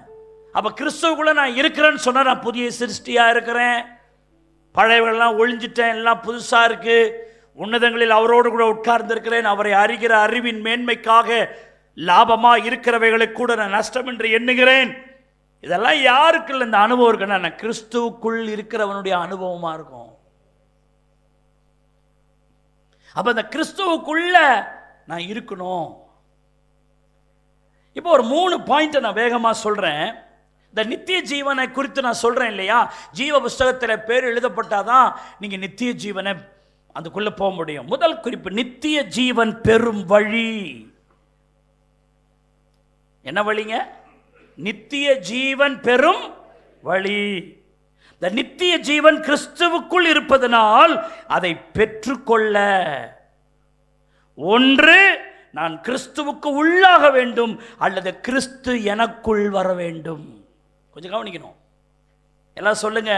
அப்ப கிறிஸ்துவுக்குள்ள நான் இருக்கிறேன்னு சொன்னா நான் புதிய சிருஷ்டியா இருக்கிறேன், பழையவெல்லாம் ஒழிஞ்சிட்டேன், எல்லாம் புதுசா இருக்கு, உன்னதங்களில் அவரோடு கூட உட்கார்ந்து இருக்கிறேன், அவரை அறிகிற அறிவின் மேன்மைக்காக லாபமா இருக்கிறவைகளை கூட நான் நஷ்டம் என்று எண்ணுகிறேன். இதெல்லாம் யாருக்கு இந்த அனுபவம் இருக்குன்னா கிறிஸ்துவுக்குள் இருக்கிறவனுடைய அனுபவமா இருக்கும். அப்ப இந்த கிறிஸ்துவுக்குள்ள நான் இருக்கணும். இப்போ ஒரு 3 பாயிண்ட் நான் வேகமா சொல்றேன். இந்த நித்திய ஜீவனை குறித்து நான் சொல்றேன் இல்லையா? ஜீவ புஸ்தகத்தில் பேர் எழுதப்பட்டாதான் நீங்க நித்திய ஜீவனை அதுக்குள்ள போக முடியும். முதல் குறிப்பு, நித்திய ஜீவன் பெறும் வழி. என்ன வழிங்க? நித்திய ஜீவன் பெறும் வழி. இந்த நித்திய ஜீவன் கிறிஸ்துவுக்குள் இருப்பதனால் அதை பெற்றுக்கொள்ள ஒன்று நான் கிறிஸ்துவுக்கு உள்ளாக வேண்டும், அல்லது கிறிஸ்து எனக்குள் வர வேண்டும். கொஞ்சம் கவனிக்கணும். எல்லாம் சொல்லுங்க.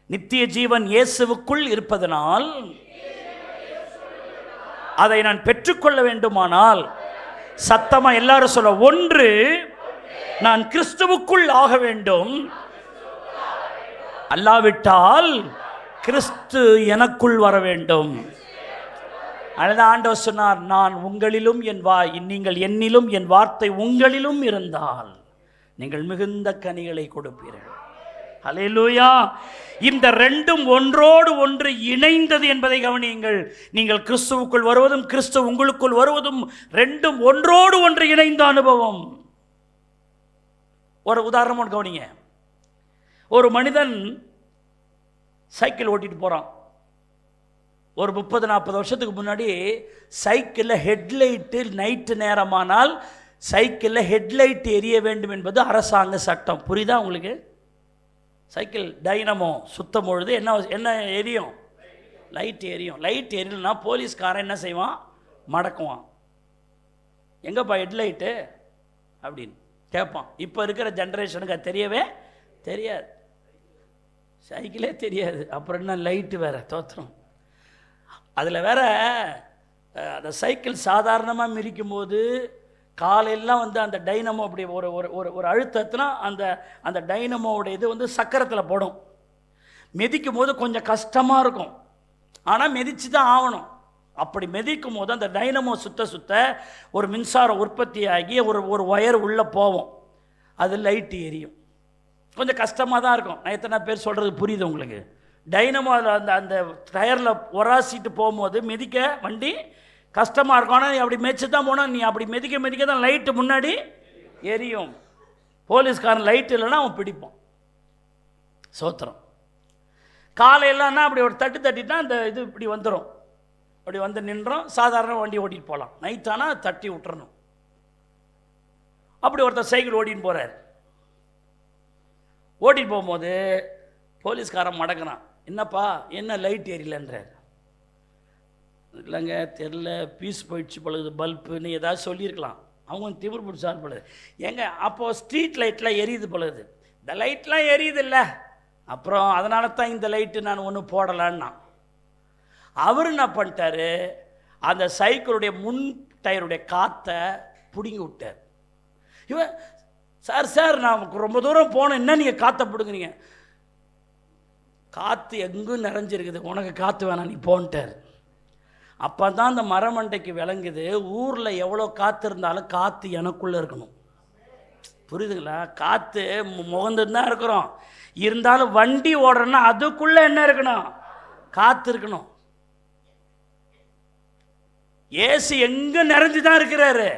நித்திய ஜீவன் இயேசுவுக்குள் இருப்பதனால் அதை நான் பெற்றுக்கொள்ள வேண்டுமானால், சத்தமா எல்லாரும் சொல்ல, ஒன்று நான் கிறிஸ்துவுக்குள் ஆக வேண்டும், அல்லாவிட்டால் கிறிஸ்து எனக்குள் வர வேண்டும். அதுதான் ஆண்டவர் சொன்னார், நான் உங்களிலும் நீங்கள் என்னிலும் என் வார்த்தை உங்களிலும் இருந்தால் நீங்கள் மிகுந்த கனிகளை கொடுப்பீர்கள். ஹல்லேலூயா. இந்த ரெண்டும் ஒன்றோடு ஒன்று இணைந்தது என்பதை கவனியுங்கள். நீங்கள் கிறிஸ்துவுக்குள் வருவதும் கிறிஸ்து உங்களுக்குள் வருவதும் ரெண்டும் ஒன்றோடு ஒன்று இணைந்த அனுபவம். ஒரு உதாரணம் கவனிங்க. ஒரு மனிதன் சைக்கிள் ஓட்டிட்டு போறான். ஒரு 30-40 வருஷத்துக்கு முன்னாடி சைக்கிளில் ஹெட்லைட்டு நைட்டு நேரமானால் சைக்கிளில் ஹெட்லைட் எரிய வேண்டும் என்பது அரசாங்க சட்டம். புரியுதா உங்களுக்கு? சைக்கிள் டைனமோ சுத்தம் பொழுது என்ன எரியும்? லைட் எரியும். லைட் எரியலனா போலீஸ்காரன் என்ன செய்வான்? மடக்குவான். எங்கப்பா ஹெட்லைட்டு அப்படின்னு கேட்பான். இப்போ இருக்கிற ஜென்ரேஷனுக்கு அது தெரியவே தெரியாது, சைக்கிளே தெரியாது, அப்புறம் என்ன லைட்டு வேற தோற்றம். அதில் வேற அந்த சைக்கிள் சாதாரணமாக மிதிக்கும் போது காலையெல்லாம் அந்த டைனமோ அப்படி ஒரு ஒரு ஒரு அழுத்தத்தினா அந்த டைனமோட இது சக்கரத்தில் போடும். மிதிக்கும் போது கொஞ்சம் கஷ்டமாக இருக்கும், ஆனால் மிதித்து தான் ஆகணும். அப்படி மிதிக்கும் போது அந்த டைனமோ சுத்த ஒரு மின்சாரம் உற்பத்தி ஆகி ஒரு ஒயர் உள்ளே போவோம், அது லைட்டு எரியும். கொஞ்சம் கஷ்டமாக தான் இருக்கும். நான் எத்தனை பேர் சொல்கிறது புரியுது உங்களுக்கு? டைனமோ அந்த டயரில் உராசிட்டு போகும்போது மிதிக்க வண்டி கஷ்டமாக இருக்கும். ஆனால் அப்படி மெதிச்சு தான் போனால் நீ அப்படி மிதிக்க தான் லைட்டு முன்னாடி எரியும். போலீஸ்காரன் லைட் இல்லைன்னா அவன் பிடிப்பான். சோத்திரம். காலையிலன்னா அப்படி ஒரு தட்டிட்டா அந்த இது இப்படி வந்துடும், அப்படி வந்து நின்றோம். சாதாரண வண்டி ஓட்டிகிட்டு போகலாம். நைட்டானால் தட்டி விட்டுறணும். அப்படி ஒருத்தர் சைக்கிள் ஓட்டின்னு போகிறார். ஓட்டிட்டு போகும்போது போலீஸ்காரன் மடக்கிறான். என்னப்பா என்ன லைட் எரியலன்றார். இல்லைங்க தெரில, பீஸ் போயிடுச்சு பழுது, பல்புன்னு ஏதாவது சொல்லியிருக்கலாம். அவங்க திமிர் பிடிச்சார் பழுது. ஏங்க அப்போது ஸ்ட்ரீட் லைட்லாம் எரியுது பழுது, இந்த லைட்லாம் எரியுது இல்லை, அப்புறம் அதனால தான் இந்த லைட்டு நான் ஒன்றும் போடலான்னா. அவர் என்ன பண்ணிட்டாரு, அந்த சைக்கிளுடைய முன் டயருடைய காற்றை பிடுங்கி விட்டார். இவன் சார் சார் நான் ரொம்ப தூரம் போனேன், என்ன நீங்கள் காற்றை பிடுங்குறீங்க? காற்று எங்கும் நிறைஞ்சிருக்குது, உனக்கு காற்று வேணாம் நீ போன்ட்டார். அப்போ தான் அந்த மரமண்டைக்கு விளங்குது, ஊரில் எவ்வளோ காற்று இருந்தாலும் காற்று எனக்குள்ளே இருக்கணும். புரியுதுங்களா? காற்று முகந்துட்டு தான் இருக்கிறோம், இருந்தாலும் வண்டி ஓடுறோன்னா அதுக்குள்ளே என்ன இருக்கணும்? காற்று இருக்கணும். இயேசு எங்கே நிறைஞ்சு தான் இருக்கிறாரு,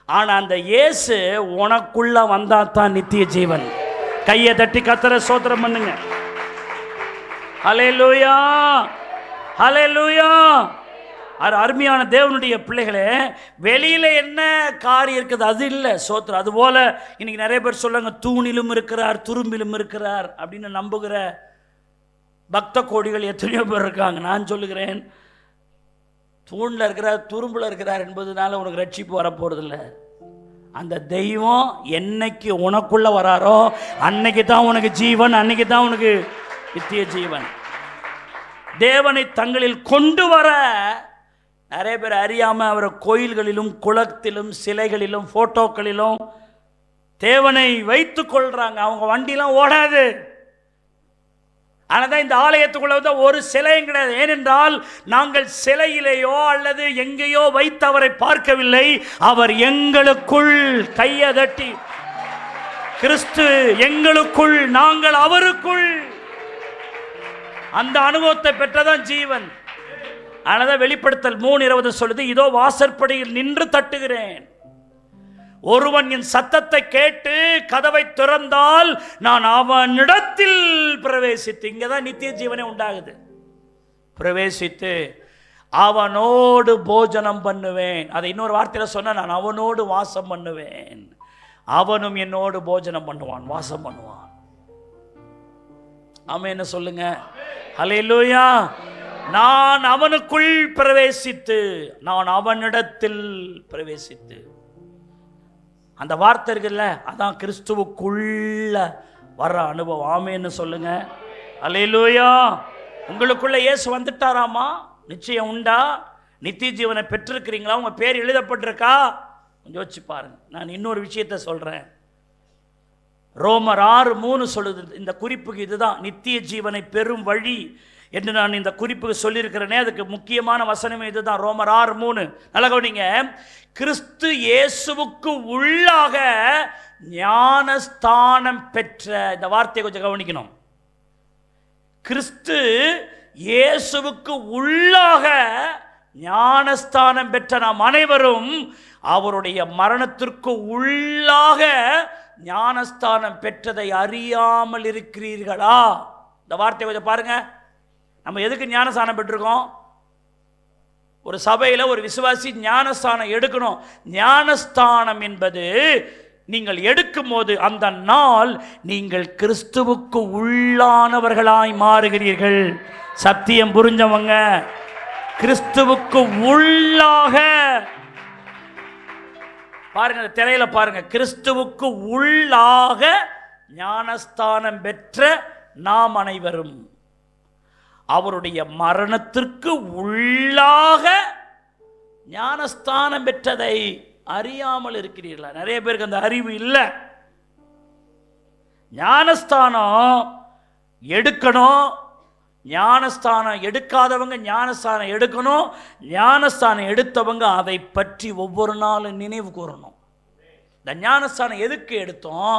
ஆனால் அந்த இயேசு உனக்குள்ள வந்தா தான் நித்திய ஜீவன். கையை தட்டி கர்த்தரை ஸ்தோத்திரம் பண்ணுங்க. ஹல்லேலூயா, ஹல்லேலூயா. அருமையான தேவனுடைய பிள்ளைகளே, வெளியில் என்ன காரியம் இருக்குது அது இல்லை சோத்திரம். அதுபோல் இன்னைக்கு நிறைய பேர் சொல்லுங்க, தூணிலும் இருக்கிறார் துரும்பிலும் இருக்கிறார் அப்படின்னு நம்புகிற பக்த கோடிகள் எத்தனையோ பேர் இருக்காங்க. நான் சொல்லுகிறேன், தூணில் இருக்கிறார் துரும்பில் இருக்கிறார் என்பதுனால உனக்கு ரட்சிப்பு வரப்போறதில்லை. அந்த தெய்வம் என்னைக்கு உனக்குள்ள வராரோ அன்னைக்கு தான் உனக்கு ஜீவன், அன்னைக்கு தான் உனக்கு நித்திய ஜீவன். தேவனை தங்களில் கொண்டு வர நிறைய பேர் அறியாமல் அவரை கோயில்களிலும் குளத்திலும் சிலைகளிலும் போட்டோக்களிலும் தேவனை வைத்து கொள்றாங்க. அவங்க வண்டிலாம் ஓடாது. ஆனால் தான் இந்த ஆலயத்துக்குள்ள வந்து ஒரு சிலையும் கிடையாது. ஏனென்றால் நாங்கள் சிலையிலேயோ அல்லது எங்கேயோ வைத்து அவரை பார்க்கவில்லை, அவர் எங்களுக்குள். கையை தட்டி, கிறிஸ்து எங்களுக்குள், நாங்கள் அவருக்குள். அந்த அனுபவத்தை பெற்றதான் ஜீவன். அதனால வெளிப்படுத்தல் 3:20 சொல்லுது, இதோ வாசற்படியில் நின்று தட்டுகிறேன், ஒருவன் என் சத்தத்தை கேட்டு கதவை திறந்தால் நான் அவனிடத்தில் பிரவேசித்து, இங்கதான் நித்திய ஜீவனே உண்டாகுது, பிரவேசித்து அவனோடு போஜனம் பண்ணுவேன். அதை இன்னொரு வார்த்தையில சொன்ன, நான் அவனோடு வாசம் பண்ணுவேன், அவனும் என்னோடு போஜனம் பண்ணுவான், வாசம் பண்ணுவான். ஆமென் சொல்லுங்க. ஹல்லேலூயா. நான் அவனுக்குள் பிரவேசித்து நான் அவனிடத்தில் பிரவேசித்து. அந்த வார்த்தை இருக்குல்ல, அதான் கிறிஸ்துவுக்குள்ள வர்ற அனுபவம். ஆமென்னு சொல்லுங்க. ஹல்லேலூயா. உங்களுக்குள்ள இயேசு வந்துட்டாராமா? நிச்சயம் உண்டா? நித்திய ஜீவனை பெற்றிருக்கிறீங்களா? உங்க பேர் எழுதப்பட்டிருக்கா? கொஞ்சம் யோசிச்சு பாருங்க. நான் இன்னொரு விஷயத்தை சொல்றேன். ரோமர் 6:3 சொல்லுது, இந்த குறிப்புக்கு இதுதான் நித்திய ஜீவனை பெறும் வழி என்று நான் இந்த குறிப்புக்கு சொல்லியிருக்கிறேனே, அதுக்கு முக்கியமான வசனமே இதுதான். ரோமர் 6:3 நல்லா கவனிங்க. கிறிஸ்து இயேசுவுக்கு உள்ளாக ஞானஸ்தானம் பெற்ற, இந்த வார்த்தையை கொஞ்சம் கவனிக்கணும். கிறிஸ்து இயேசுவுக்கு உள்ளாக ஞானஸ்தானம் பெற்ற நாம் அனைவரும் அவருடைய மரணத்திற்கு உள்ளாக ஞானஸ்தானம் பெற்றதை அறியாமல் இருக்கிறீர்களா? இந்த வார்த்தையை கொஞ்சம் பாருங்க. நம்ம எதுக்கு ஞானஸ்தானம் பெற்றிருக்கோம்? ஒரு சபையில் ஒரு விசுவாசி ஞானஸ்தானம் எடுக்கணும். ஞானஸ்தானம் என்பது நீங்கள் எடுக்கும் போது அந்த நாள் நீங்கள் கிறிஸ்துவுக்கு உள்ளானவர்களாய் மாறுகிறீர்கள். சத்தியம் புரிஞ்சவங்க கிறிஸ்துவுக்கு உள்ளாக பாருங்க, திரையில பாருங்க, கிறிஸ்துவுக்கு உள்ளாக ஞானஸ்தானம் பெற்ற நாம் அனைவரும் அவருடைய மரணத்திற்கு உள்ளாக ஞானஸ்தானம் பெற்றதை அறியாமல் இருக்கிறீர்களா? நிறைய பேருக்கு அந்த அறிவு இல்லை. ஞானஸ்தானம் எடுக்கணும், ஞானஸ்தானம் எடுக்காதவங்க ஞானஸ்தானம் எடுக்கணும், ஞானஸ்தானம் எடுத்தவங்க அதை பற்றி ஒவ்வொரு நாளும் நினைவு கூறணும். இந்த ஞானஸ்தானம் எதுக்கு எடுத்தோம்?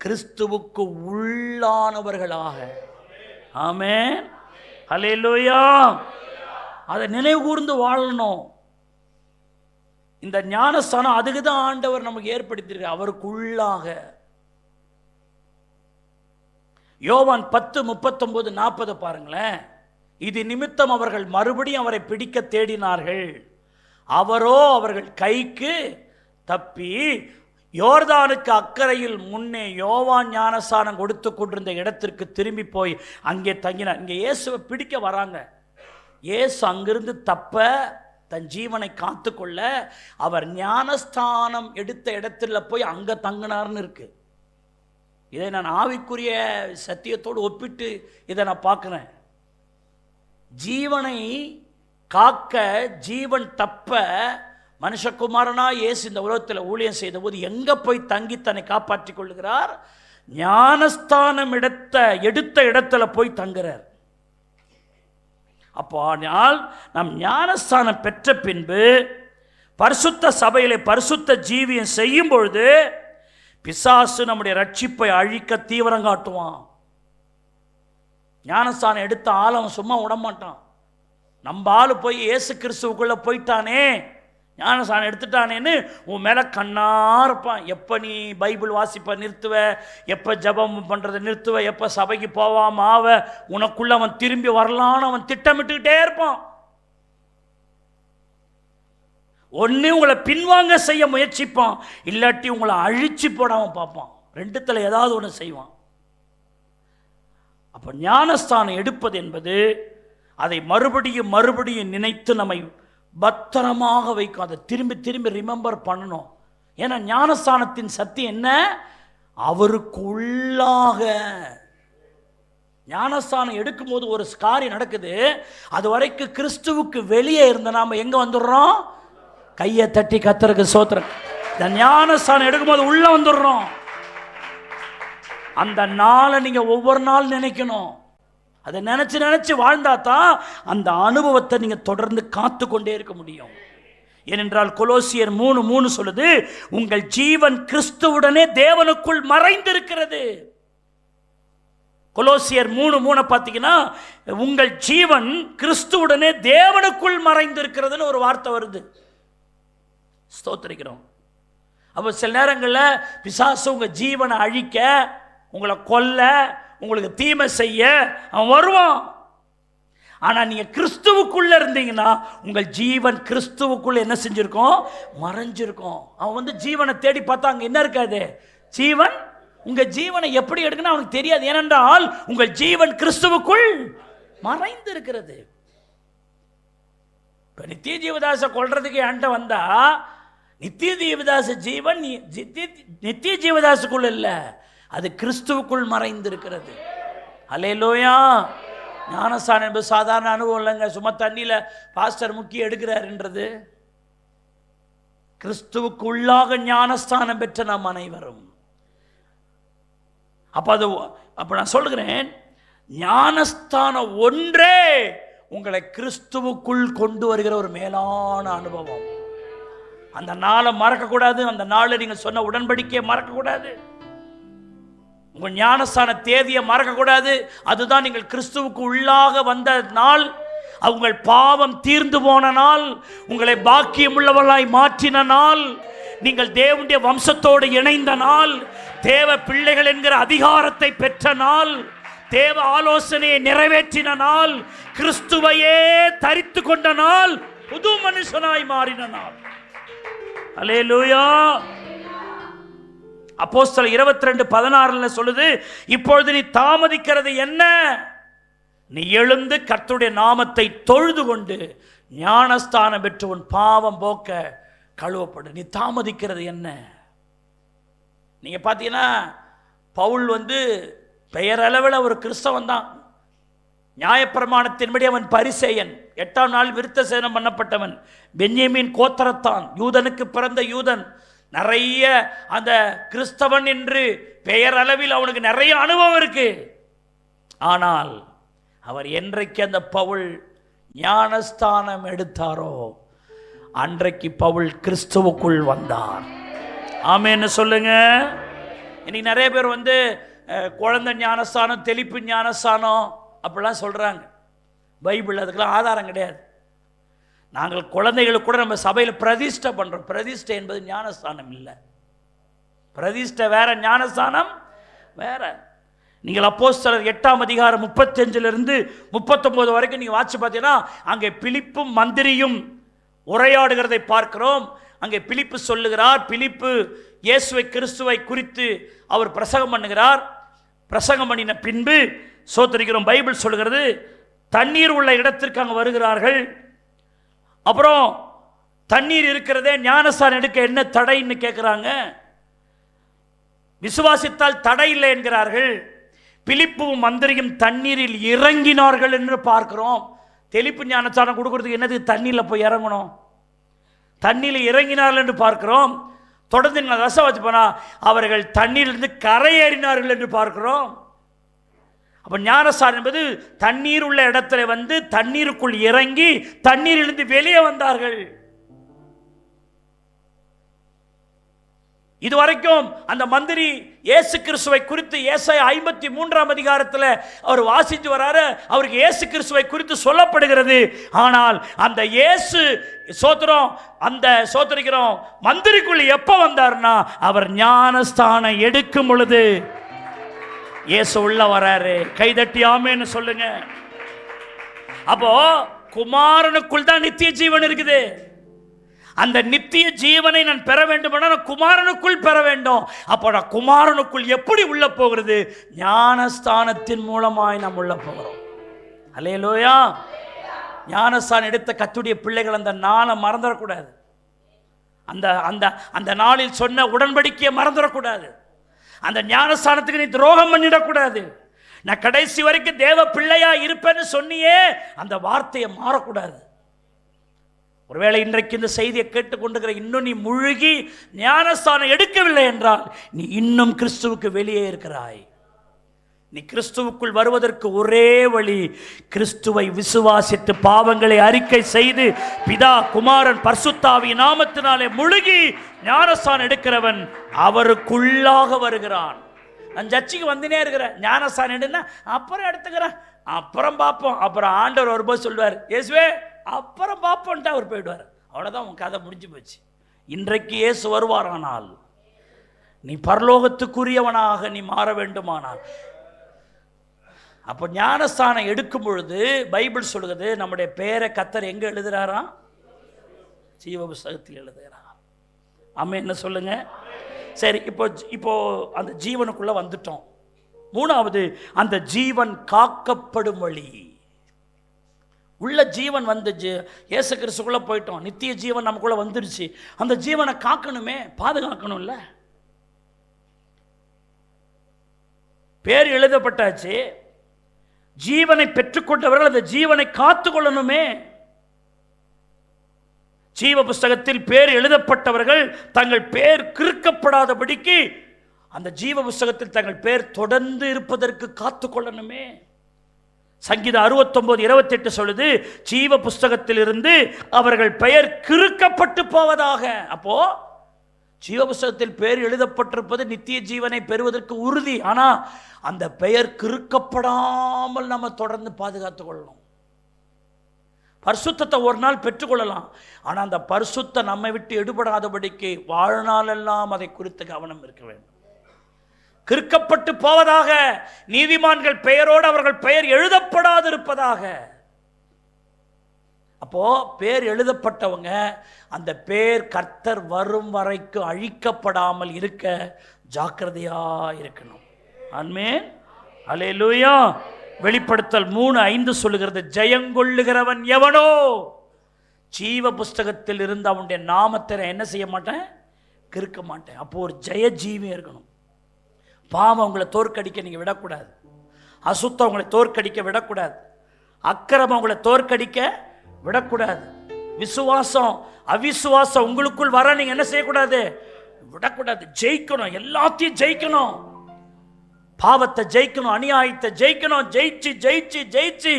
கிறிஸ்துவுக்கு உள்ளானவர்களாக. ஆமென், ஹல்லேலூயா. அதை நினைவு கூர்ந்து வாழணும். இந்த ஞானஸ்தானம் அதுக்கு தான் ஆண்டவர் நமக்கு ஏற்படுத்தியிருக்க, அவருக்குள்ளாக. யோவான் 10:39-40 பாருங்களேன். இது நிமித்தம் அவர்கள் மறுபடியும் அவரை பிடிக்க தேடினார்கள், அவரோ அவர்கள் கைக்கு தப்பி யோர்தானுக்கு அக்கறையில் முன்னே யோவான் ஞானஸ்நானம் கொடுத்து கொண்டிருந்த இடத்திற்கு திரும்பி போய் அங்கே தங்கினார். இங்கே இயேசுவை பிடிக்க வராங்க. இயேசு அங்கிருந்து தப்ப, தன் ஜீவனை காத்து கொள்ள அவர் ஞானஸ்தானம் எடுத்த இடத்துல போய் அங்கே தங்கினார்னு இருக்கு. இதை நான் ஆவிக்குரிய சத்தியத்தோடு ஒப்பிட்டு இதை நான் பார்க்குறேன். ஜீவனை காக்க, ஜீவன் தப்ப மனுஷகுமாரனா இயேசு இந்த உலகத்தில் ஊழியம் செய்த போது எங்கே போய் தங்கி தன்னை காப்பாற்றி கொள்ளுகிறார்? ஞானஸ்தானம் எடுத்த இடத்துல போய் தங்குறார். அப்போ ஆனால் நாம் ஞானஸ்தானம் பெற்ற பின்பு பரிசுத்த சபையிலே பரிசுத்த ஜீவியம் செய்யும் பொழுது பிசாசு நம்முடைய ரட்சிப்பை அழிக்க தீவிரம் காட்டுவான். ஞானஸ்தானம் எடுத்த ஆளவன் சும்மா விடமாட்டான். நம்ம ஆளு போய் இயேசு கிறிஸ்துவுக்குள்ளே போயிட்டானே, ஞானஸ்தானம் எடுத்துட்டானேன்னு உன் மேலே கண்ணா இருப்பான். எப்போ நீ பைபிள் வாசிப்ப நிறுத்துவ, எப்போ ஜபம் பண்ணுறதை நிறுத்துவ, எப்போ சபைக்கு போவாம ஆவ, உனக்குள்ள அவன் திரும்பி வரலான்னு அவன் திட்டமிட்டுக்கிட்டே இருப்பான். ஒன்று உங்களை பின்வாங்க செய்ய முயற்சிப்பான், இல்லாட்டி உங்களை அழிச்சு போடாமல் பார்ப்பான். ரெண்டுத்தில் ஏதாவது ஒன்று செய்வான். அப்போ ஞானஸ்தானம் எடுப்பது என்பது அதை மறுபடியும் மறுபடியும் நினைத்து நம்மை பத்திரமாக வைக்கும். அதை திரும்பி திரும்பி ரிமெம்பர் பண்ணணும். ஏன்னா ஞானஸ்தானத்தின் சத்தியம் என்ன? அவருக்குள்ளாக. ஞானஸ்தானம் எடுக்கும்போது ஒரு காரியம் நடக்குது. அது வரைக்கும் கிறிஸ்துவுக்கு வெளியே இருந்த நாம் எங்கே வந்துடுறோம்? கையை தட்டி கர்த்தருக்கு ஸ்தோத்திரம். இந்த ஞானஸ்தானம் எடுக்கும்போது உள்ள வந்துடுறோம். அந்த நாளை நீங்க ஒவ்வொரு நாள் நினைக்கணும். அதை நினைச்சு நினைச்சு வாழ்ந்தா தான் அந்த அனுபவத்தை நீங்க தொடர்ந்து காத்து கொண்டே இருக்க முடியும். ஏனென்றால் கொலோசியர் 3:3 சொல்லுது, உங்கள் ஜீவன் கிறிஸ்துவுடனே தேவனுக்குள் மறைந்திருக்கிறது. கொலோசியர் 3:3 பார்த்தீங்கன்னா உங்கள் ஜீவன் கிறிஸ்துவுடனே தேவனுக்குள் மறைந்திருக்கிறதுன்னு ஒரு வார்த்தை வருது. ஸ்தோத்திரிக்கிறோம். அப்போ சில நேரங்களில் பிசாசு உங்கள் ஜீவனை அழிக்க, உங்களை கொல்ல, உங்களுக்கு தீமை செய்ய அவன் வருவான். ஆனால் நீங்கள் கிறிஸ்துவுக்குள்ளே இருந்தீங்கன்னா உங்கள் ஜீவன் கிறிஸ்துவுக்குள்ளே என்ன செஞ்சுருக்கோம்? மறைஞ்சிருக்கும். அவன் வந்து ஜீவனை தேடி பார்த்தா அங்கே என்ன இருக்காது? ஜீவன். உங்கள் ஜீவனை எப்படி எடுக்கணும் அவனுக்கு தெரியாது. ஏனென்றால் உங்கள் ஜீவன் கிறிஸ்துவுக்குள் மறைந்து இருக்கிறது. இப்போ நித்திய ஜீவதாசை கொள்றதுக்கு என்கிட்ட வந்தா நித்திய ஜீவதாச ஜீவன் நித்திய ஜீவதாசுக்குள் இல்லை, அது கிறிஸ்துவுக்குள் மறைந்திருக்கிறது. அல்லேலூயா. ஞானஸ்தானம் என்பது சாதாரண அனுபவம் இல்லைங்க. சும்மா தண்ணியில் பாஸ்டர் முக்கிய எடுக்கிறாருன்றது. கிறிஸ்துவுக்குள்ளாக ஞானஸ்தானம் பெற்ற நாம் அனைவரும். அப்போ நான் சொல்கிறேன், ஞானஸ்தானம் ஒன்றே உங்களை கிறிஸ்துவுக்குள் கொண்டு வருகிற ஒரு மேலான அனுபவம். அந்த நாளை மறக்கக்கூடாது. அந்த நாளை நீங்கள் சொன்ன உடன்படிக்கையை மறக்கக்கூடாது. உங்கள் ஞானஸ்தான தேதியை மறக்கக்கூடாது. அதுதான் நீங்கள் கிறிஸ்துவுக்கு உள்ளாக வந்த நாள், உங்கள் பாவம் தீர்ந்து போன நாள், உங்களை பாக்கியம் உள்ளவர்களாய் மாற்றின நாள், நீங்கள் தேவனுடைய வம்சத்தோடு இணைந்த நாள், தேவ பிள்ளைகள் என்கிற அதிகாரத்தை பெற்ற நாள், தேவ ஆலோசனையை நிறைவேற்றின நாள், கிறிஸ்துவையே தரித்து கொண்ட நாள், புது மனுஷனாய் மாறின நாள். அல்லேலூயா. அப்போஸ்தலர் 22:16 சொல்லுது, இப்பொழுது நீ தாமதிக்கிறது என்ன? நீ எழுந்து கர்த்தருடைய நாமத்தை தொழுது கொண்டு ஞானஸ்தானம் பெற்று உன் பாவம் போக்க கழுவப்படு. நீ தாமதிக்கிறது என்ன? நீங்க பார்த்தீங்கன்னா பவுல் வந்து பெயரளவில் ஒரு கிறிஸ்தவன் தான். நியாயப்பிரமாணத்தின்படி அவன் பரிசேயன், 8ஆம் நாள் விருத்த சேதனம் பண்ணப்பட்டவன், பென்யமீன் கோத்திரத்தான், யூதனுக்கு பிறந்த யூதன். நிறைய அந்த கிறிஸ்தவன் என்று பெயரளவில் அவனுக்கு நிறைய அனுபவம் இருக்கு. ஆனால் அவர் என்றைக்கு அந்த பவுல் ஞானஸ்தானம் எடுத்தாரோ அன்றைக்கு பவுல் கிறிஸ்துவுக்குள் வந்தார். ஆமென்னு சொல்லுங்க. இன்னைக்கு நிறைய பேர் வந்து குழந்தை ஞானஸ்தானம், தெளிப்பு ஞானஸ்தானம் அப்படிலாம் சொல்கிறாங்க. பைபிள் அதுக்கெல்லாம் ஆதாரம் கிடையாது. நாங்கள் குழந்தைகளுக்கு கூட நம்ம சபையில் பிரதிஷ்டை பண்ணுறோம். பிரதிஷ்டை என்பது ஞானஸ்தானம் இல்லை. பிரதிஷ்டை வேற, ஞானஸ்தானம் வேற. நீங்கள் அப்போஸ்தலர் 8ஆம் அதிகாரம் 35 39 வரைக்கும் நீங்கள் வாட்சி பார்த்தீங்கன்னா அங்கே பிலிப்பும் மந்திரியும் உரையாடுகிறதை பார்க்கிறோம். அங்கே பிலிப்பு சொல்லுகிறார். பிலிப்பு இயேசுவை கிறிஸ்துவை குறித்து அவர் பிரசங்கம் பண்ணுகிறார். பிரசங்கம் பண்ணின பின்பு சோத்திரிக்கிறோம், பைபிள் சொல்லுகிறது தண்ணீர் உள்ள இடத்திற்கு அங்கே வருகிறார்கள். அப்புறம் தண்ணீர் இருக்கிறதே, ஞானஸ்நானம் எடுக்க என்ன தடைன்னு கேட்குறாங்க. விசுவாசித்தால் தடை இல்லை என்கிறார்கள். பிலிப்புவும் மந்திரியும் தண்ணீரில் இறங்கினார்கள் என்று பார்க்கிறோம். தெளிப்பு ஞானஸ்நானம் கொடுக்கறதுக்கு என்னது தண்ணீரில் போய் இறங்கணும்? தண்ணீரில் இறங்கினார்கள் என்று பார்க்கிறோம். தொடர்ந்து நீங்கள் ரசம் வச்சு போனால் அவர்கள் தண்ணீரிலிருந்து கரையேறினார்கள் என்று பார்க்கிறோம். அப்போ ஞானஸ்நானம் என்பது தண்ணீர் உள்ள இடத்துல வந்து தண்ணீருக்குள் இறங்கி தண்ணீரிலிருந்து வெளியே வந்தார்கள். இதுவரைக்கும் அந்த மந்திரி இயேசு கிறிஸ்துவை குறித்து ஏசாயா 53ஆம் அதிகாரத்தில் அவர் வாசித்து வராரு. அவருக்கு இயேசு கிறிஸ்துவை குறித்து சொல்லப்படுகிறது. ஆனால் அந்த இயேசு சோத்திரிக்கிறோம் மந்திரிக்குள் எப்போ வந்தார்னா அவர் ஞானஸ்தானம் எடுக்கும் பொழுது இயேசு உள்ள வராரு. கைதட்டி ஆமென்னு சொல்லுங்க. அப்போ குமாரனுக்குள் தான் நித்திய ஜீவன் இருக்குது. அந்த நித்திய ஜீவனை நான் பெற வேண்டும், நான் குமாரனுக்குள் பெற வேண்டும். அப்போ நான் குமாரனுக்குள் எப்படி உள்ள போகிறது? ஞானஸ்தானத்தின் மூலமாய் நாம் உள்ள போகிறோம். அல்லேலூயா. ஞானஸ்தானம் எடுத்த கர்த்தருடைய பிள்ளைகள் அந்த நாளை மறந்துடக்கூடாது. அந்த அந்த அந்த நாளில் சொன்ன உடன்படிக்கையை மறந்துடக்கூடாது. அந்த ஞானஸ்தானத்துக்கு நீ துரோகம் பண்ணிடக்கூடாது. நான் கடைசி வரைக்கும் தேவ பிள்ளையா இருப்பேன்னு சொன்னியே, அந்த வார்த்தையை மாறக்கூடாது. ஒருவேளை இன்றைக்கு இந்த செய்தியை கேட்டுக்கொண்டிருக்கிற இன்னும் நீ முழுகி ஞானஸ்தானம் எடுக்கவில்லை என்றால் நீ இன்னும் கிறிஸ்துவுக்கு வெளியே இருக்கிறாய். நீ கிறிஸ்துவுக்குள் வருவதற்கு ஒரே வழி, கிறிஸ்துவை விசுவாசித்து பாவங்களை அறிக்கை செய்து பிதா குமாரன் பரிசுத்தாவியின் நாமத்தினாலே முழுகி ஞானஸ்தானம் எடுக்கிறவன் அவருக்குள்ளாக வருகிறான். நான் சர்ச்சுக்கு வந்துனே இருக்கிறேன், ஞானஸ்தானம் எடுன்னா அப்புறம் எடுத்துக்கிறேன், அப்புறம் பார்ப்போம். அப்புறம் ஆண்டவர் வரும்போது சொல்வார், இயேசுவே அப்புறம் பார்ப்போன்ட்டு அவர் போயிடுவார். அவ்வளோதான், உன் கதை முடிஞ்சு போச்சு. இன்றைக்கு இயேசு வருவாரானால் நீ பரலோகத்துக்குரியவனாக நீ மாற வேண்டுமானால், அப்போ ஞானஸ்தானம் எடுக்கும் பொழுது பைபிள் சொல்லுகிறது நம்முடைய பேரை கர்த்தர் எங்கே எழுதுகிறாராம்? ஜீவ புஸ்தகத்தில் எழுதுகிறார். ஆமென் என்ன சொல்லுங்க. சரி, இப்போ அந்த ஜீவனுக்குள்ள வந்துட்டோம். மூணாவது, அந்த ஜீவன் காக்கப்படும் வழி. உள்ள ஜீவன் வந்துச்சு, இயேசு கிறிஸ்துக்குள்ள போயிட்டோம், நித்திய ஜீவன் நமக்குள்ள வந்துருச்சு. அந்த ஜீவனை காக்கணுமே, பாதுகாக்கணும்ல. பேர் எழுதப்பட்டாச்சு, ஜீவனை பெற்றுக்கொண்டவர்கள் அந்த ஜீவனை காத்து கொள்ளணுமே. ஜீவ புஸ்தகத்தில் பேர் எழுதப்பட்டவர்கள் தங்கள் பேர் கிறுக்கப்படாதபடிக்கு அந்த ஜீவ புஸ்தகத்தில் தங்கள் பேர் தொடர்ந்து இருப்பதற்கு காத்து கொள்ளணுமே. சங்கீதம் 69:28 சொல்லுது, ஜீவ புஸ்தகத்தில் இருந்து அவர்கள் பெயர் கிறுக்கப்பட்டு போவதாக. அப்போ ஜீவ புஸ்தகத்தில் பெயர் எழுதப்பட்டிருப்பது நித்திய ஜீவனை பெறுவதற்கு உறுதி. ஆனால் அந்த பெயர் கிறுக்கப்படாமல் நம்ம தொடர்ந்து பாதுகாத்து கொள்ளணும். பரிசுத்தத்தை ஒரு நாள் பெற்றுக்கொள்ளலாம், ஆனால் அந்த பரிசுத்த நம்மை விட்டு எடுபடாதபடிக்கு வாழ்நாளெல்லாம் அதை குறித்து கவனம் இருக்க வேண்டும். கிறுக்கப்பட்டு போவதாக, நீதிமான்கள் பெயரோடு அவர்கள் பெயர் எழுதப்படாது இருப்பதாக. அப்போ பேர் எழுதப்பட்டவங்க அந்த பேர் கர்த்தர் வரும் வரைக்கும் அழிக்கப்படாமல் இருக்க ஜாக்கிரதையா இருக்கணும். ஆமென். அல்லேலூயா. வெளிப்படுத்தல் 3:5 சொல்லுகிறது, ஜெயங்கொள்ளுகிறவன் எவனோ ஜீவ புஸ்தகத்தில் இருந்து அவனுடைய நாமத்தை என்ன செய்ய மாட்டேன், கிறுக்க மாட்டேன். அப்போ ஒரு ஜெய ஜீவியம் இருக்கணும். பாவம் உங்களை தோற்கடிக்க நீங்கள் விடக்கூடாது, அசுத்தம் உங்களை தோற்கடிக்க விடக்கூடாது, அக்கிரமம் உங்களை தோற்கடிக்க விடக்கூடாது, விசுவாசம் அவிசுவாசம் உங்களுக்குள் வர நீங்கள் என்ன செய்யக்கூடாது, விடக்கூடாது. ஜெயிக்கணும், எல்லாத்தையும் ஜெயிக்கணும். பாவத்தை ஜெயிக்கணும், அநியாயத்தை ஜெயிக்கணும். ஜெயிச்சு ஜெயிச்சு ஜெயிச்சு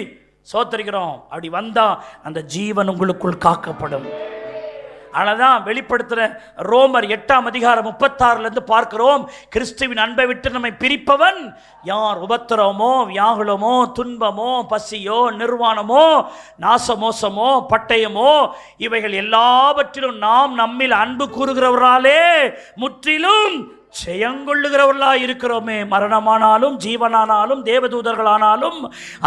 சோத்தரிக்கிறோம். அப்படி வந்தா அந்த ஜீவன் உங்களுக்குள் காக்கப்படும். அதனால்தான் வெளிப்படுத்துகிற ரோமர் 8:36 பார்க்கிறோம், கிறிஸ்துவின் அன்பை விட்டு நம்மை பிரிப்பவன் யார்? உபத்திரவமோ, வியாகுலமோ, துன்பமோ, பசியோ, நிர்வாணமோ, நாசமோசமோ, பட்டயமோ, இவைகள் எல்லாவற்றிலும் நாம் நம்மில் அன்பு கூறுகிறவராலே முற்றிலும் ஜெயங்கொள்ளுகிறவர்களாய் இருக்கிறோமே. மரணமானாலும் ஜீவனானாலும் தேவதூதர்களானாலும்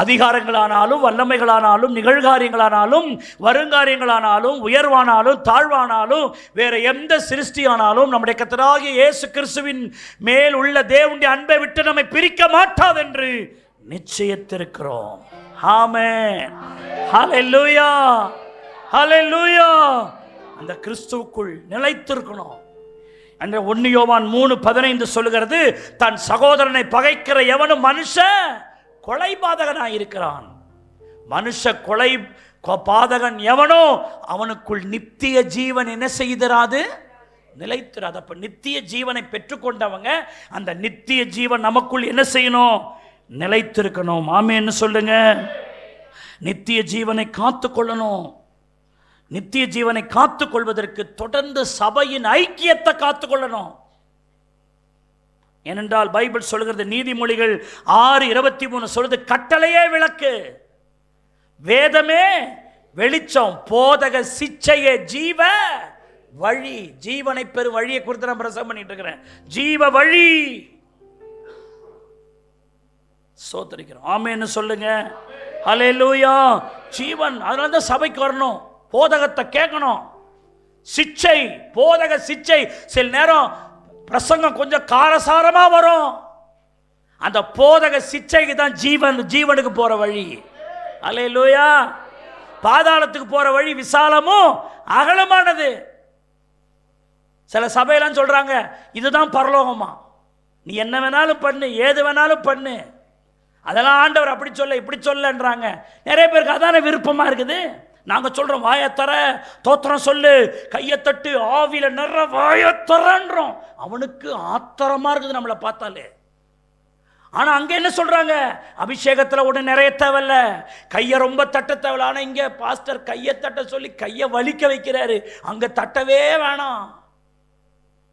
அதிகாரங்களானாலும் வல்லமைகளானாலும் நிகழ்காரியங்களானாலும் வருங்காரியங்களானாலும் உயர்வானாலும் தாழ்வானாலும் வேற எந்த சிருஷ்டியானாலும் நம்முடைய கர்த்தராகிய இயேசு கிறிஸ்துவின் மேல் உள்ள தேவனுடைய அன்பை விட்டு நம்மை பிரிக்க மாட்டாதென்று நிச்சயித்திருக்கிறோம். ஆமென். ஹல்லேலூயா, ஹல்லேலூயா. அந்த கிறிஸ்துவுக்குள் நிலைத்திருக்கணும். அந்த 1 யோவான் 3:15 சொல்லுகிறது, தன் சகோதரனை பகைக்கிற எவனும் மனுஷ கொலை பாதகனாய் இருக்கிறான். மனுஷ கொலை பாதகன் எவனோ அவனுக்குள் நித்திய ஜீவன் என்ன செய்திராது, நிலைத்திராது. அப்ப நித்திய ஜீவனை பெற்றுக்கொண்டவங்க அந்த நித்திய ஜீவன் நமக்குள் என்ன செய்யணும், நிலைத்திருக்கணும். ஆமென்னு சொல்லுங்க. நித்திய ஜீவனை காத்து கொள்ளணும். நித்திய ஜீவனை காத்து கொள்வதற்கு தொடர்ந்து சபையின் ஐக்கியத்தை காத்து கொள்ளணும். ஏனென்றால் பைபிள் சொல்கிறது, நீதிமொழிகள் 6:23 சொல்றது, கட்டளையே விளக்கு, வேதமே வெளிச்சம், போதக சிச்சையே ஜீவ வழி. ஜீவனை பெறும் வழியை குறித்து நான் பிரசங்கம் பண்ணிட்டு இருக்கிறேன். ஜீவ வழி. சோதரிக்கிறோம். ஆமென்னு சொல்லுங்க. ஹல்லேலூயா. ஜீவன். அதனால தான் சபைக்கு வரணும், போதகத்தை கேட்கணும். சிச்சை, போதக சிச்சை. சில நேரம் பிரசங்கம் கொஞ்சம் காரசாரமா வரும். அந்த போதக சிச்சைக்கு தான் ஜீவனுக்கு போற வழி. ஹல்லேலூயா. பாதாளத்துக்கு போற வழி விசாலமும் அகலமானது. சில சபையெல்லாம் சொல்றாங்க, இதுதான் பரலோகமா, நீ என்ன வேணாலும் பண்ணு, ஏது வேணாலும் பண்ணு, அதெல்லாம் ஆண்டவர் அப்படி சொல்ல இப்படி சொல்லன்றாங்க. நிறைய பேருக்கு அதான விருப்பமா இருக்குது. நாங்க சொல்றோம், வாயத்தர தோத்திரம் சொல்லு, கையத்தட்டு, ஆவியில நிற வாயத்தரன்றோம். அவனுக்கு ஆத்திரமா இருக்குது நம்மளை பார்த்தாலே. ஆனா அங்க என்ன சொல்றாங்க, அபிஷேகத்துல ஒண்ணு நிறைய தேவையில்ல, கையை ரொம்ப தட்ட தேவையில்ல. ஆனா இங்க பாஸ்டர் கையை தட்ட சொல்லி கையை வலிக்க வைக்கிறாரு. அங்க தட்டவே வேணாம்,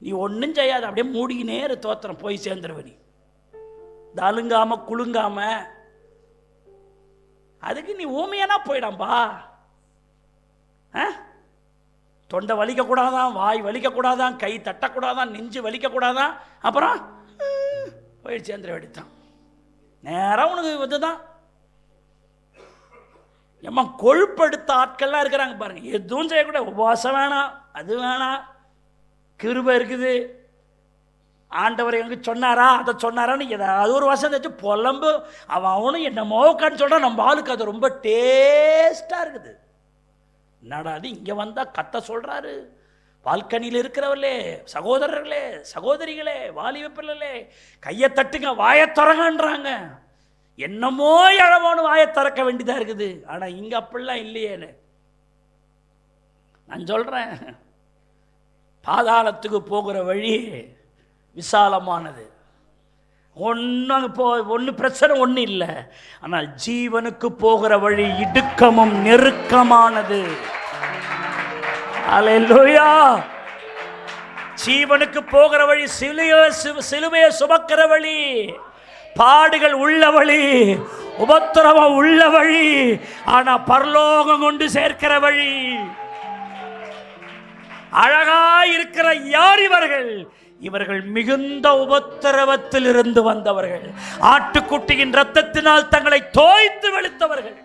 நீ ஒன்னும் செய்யாது, அப்படியே மூடிக்கினே தோத்திரம் போய் சேர்ந்துருவ. நீ தழுங்காம குலுங்காம, அதுக்கு நீ ஊமையானா போயிடாம்பா. தொண்டை வலிக்க கூடாதான், வாய் வலிக்க கூடாதான், கை தட்டக்கூடாதான், நெஞ்சு வலிக்க கூடாதான், அப்புறம் போய் சேர்ந்துட வேண்டித்தான். நேரம் உனக்கு இதுதான். ஏம்மா கொழுப்படுத்த ஆட்கள்லாம் இருக்கிறாங்க பாருங்க, எதுவும் செய்யக்கூடாது, உபவாசம் வேணாம், அது வேணாம், கிருபை இருக்குது, ஆண்டவர் எங்க சொன்னாரா அதை சொன்னாரான்னு ஏதாவது ஒரு வசனம் வச்சு புலம்பு. அவனும் என்னமோ உட்காந்து சொல்றான், நம்ம ஆளுக்கு அது ரொம்ப டேஸ்டா இருக்குது. என்னடா அது இங்க வந்தா கத்த சொல்றாரு. பால்கனியில் இருக்கிறவர்களே, சகோதரர்களே, சகோதரிகளே, வாலிப பிள்ளைகளே, கையை தட்டுங்க, வாயை திறங்கன்றாங்க. என்னமோ எழவோன்னு வாயை திறக்க வேண்டியதா இருக்குது. ஆனா இங்க அப்படிலாம் இல்லையேன்னு நான் சொல்றேன். பாதாளத்துக்கு போகிற வழி விசாலமானது. ஒன்று பிரச்சனை ஒன்றும் இல்லை. ஆனால் ஜீவனுக்கு போகிற வழி இடுக்கமும் நெருக்கமானது. அல்லேலூயா. ஜீவனுக்கு போகிற வழி சிலுவையை சுமக்கிற வழி, பாடுகள் உள்ள வழி, உபத்திரவம் உள்ள வழி, ஆனா பரலோகம் கொண்டு சேர்க்கிற வழி. அழகாய் இருக்கிற யார் இவர்கள்? இவர்கள் மிகுந்த உபத்திரவத்தில் இருந்து வந்தவர்கள், ஆட்டுக்குட்டியின் ரத்தத்தினால் தங்களை தோய்த்து வெளுத்தவர்கள்.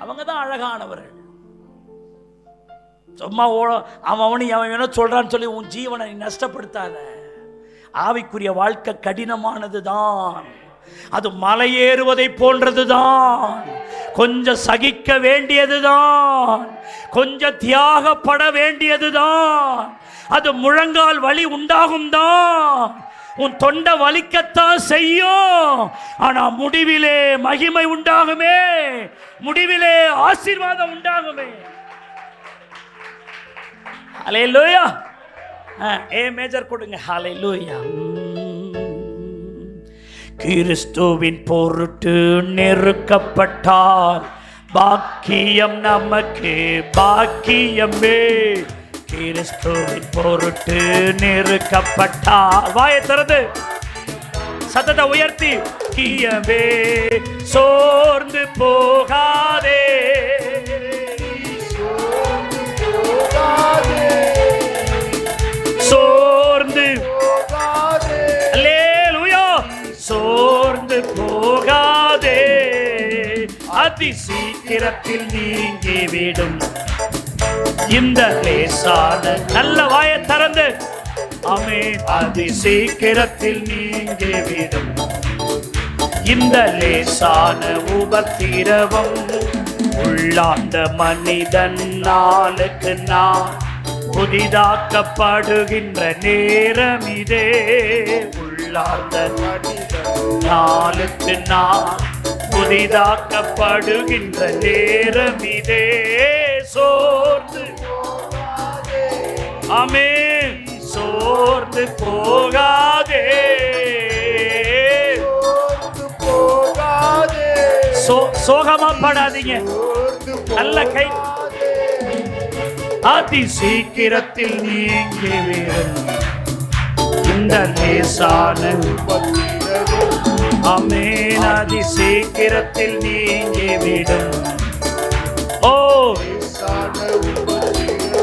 அவங்க தான் அழகானவர்கள். சும்மா அவன் என்ன சொல்றான்னு சொல்லி உன் ஜீவனை நஷ்டப்படுத்தாத. ஆவிக்குரிய வாழ்க்கை கடினமானது தான், அது மலையேறுவதை போன்றதுதான், கொஞ்சம் சகிக்க வேண்டியதுதான், கொஞ்சம் தியாகப்பட வேண்டியதுதான். அது முழங்கால் வலி உண்டாகும் தான், உன் தொண்டை வலிக்கத்தான் செய்யும். ஆனா முடிவிலே மகிமை உண்டாகுமே, முடிவிலே ஆசீர்வாதம் உண்டாகுமே. ஹல்லேலூயா. ஏ மேஜர் கொடுங்க. ஹல்லேலூயா. கிறிஸ்துவின் பொருட்டு நெருக்கப்பட்டால் பாக்கியம் நமக்கு பாக்கியமே. கிறிஸ்துவின் பொருட்டு நெருக்கப்பட்டால், வாயை திறந்து சத்தத்தை உயர்த்தி, கியவே சோர்ந்து போகாதே, சோர்ந்து போகாதே, சோர்ந்து போகாதே, அதி சீக்கிரத்தில் நீங்கிவிடும் இந்த லேசான. நல்ல வாயை திறந்து ஆமென். அதி சீக்கிரத்தில் நீங்கிவிடும் இந்த லேசான உபத்திரவம். உள்ளாந்த மனிதன் நாளுக்கு நாள் புதிதாக்கப்படுகின்ற நேரம் இதே. உள்ளாந்த மனிதன் நாளுக்கு நாள் புதிதாக்கப்படுகின்ற நேரம் இதே. சோர்ந்து ஆமென், சோர்ந்து போகாதே, சோகமா படாதீங்க. நல்ல கை. அதி சீக்கிரத்தில் நீங்கிவிடும் இந்த லேசான. ஆமென். அதி சீக்கிரத்தில் நீங்கிவிடும். ஓ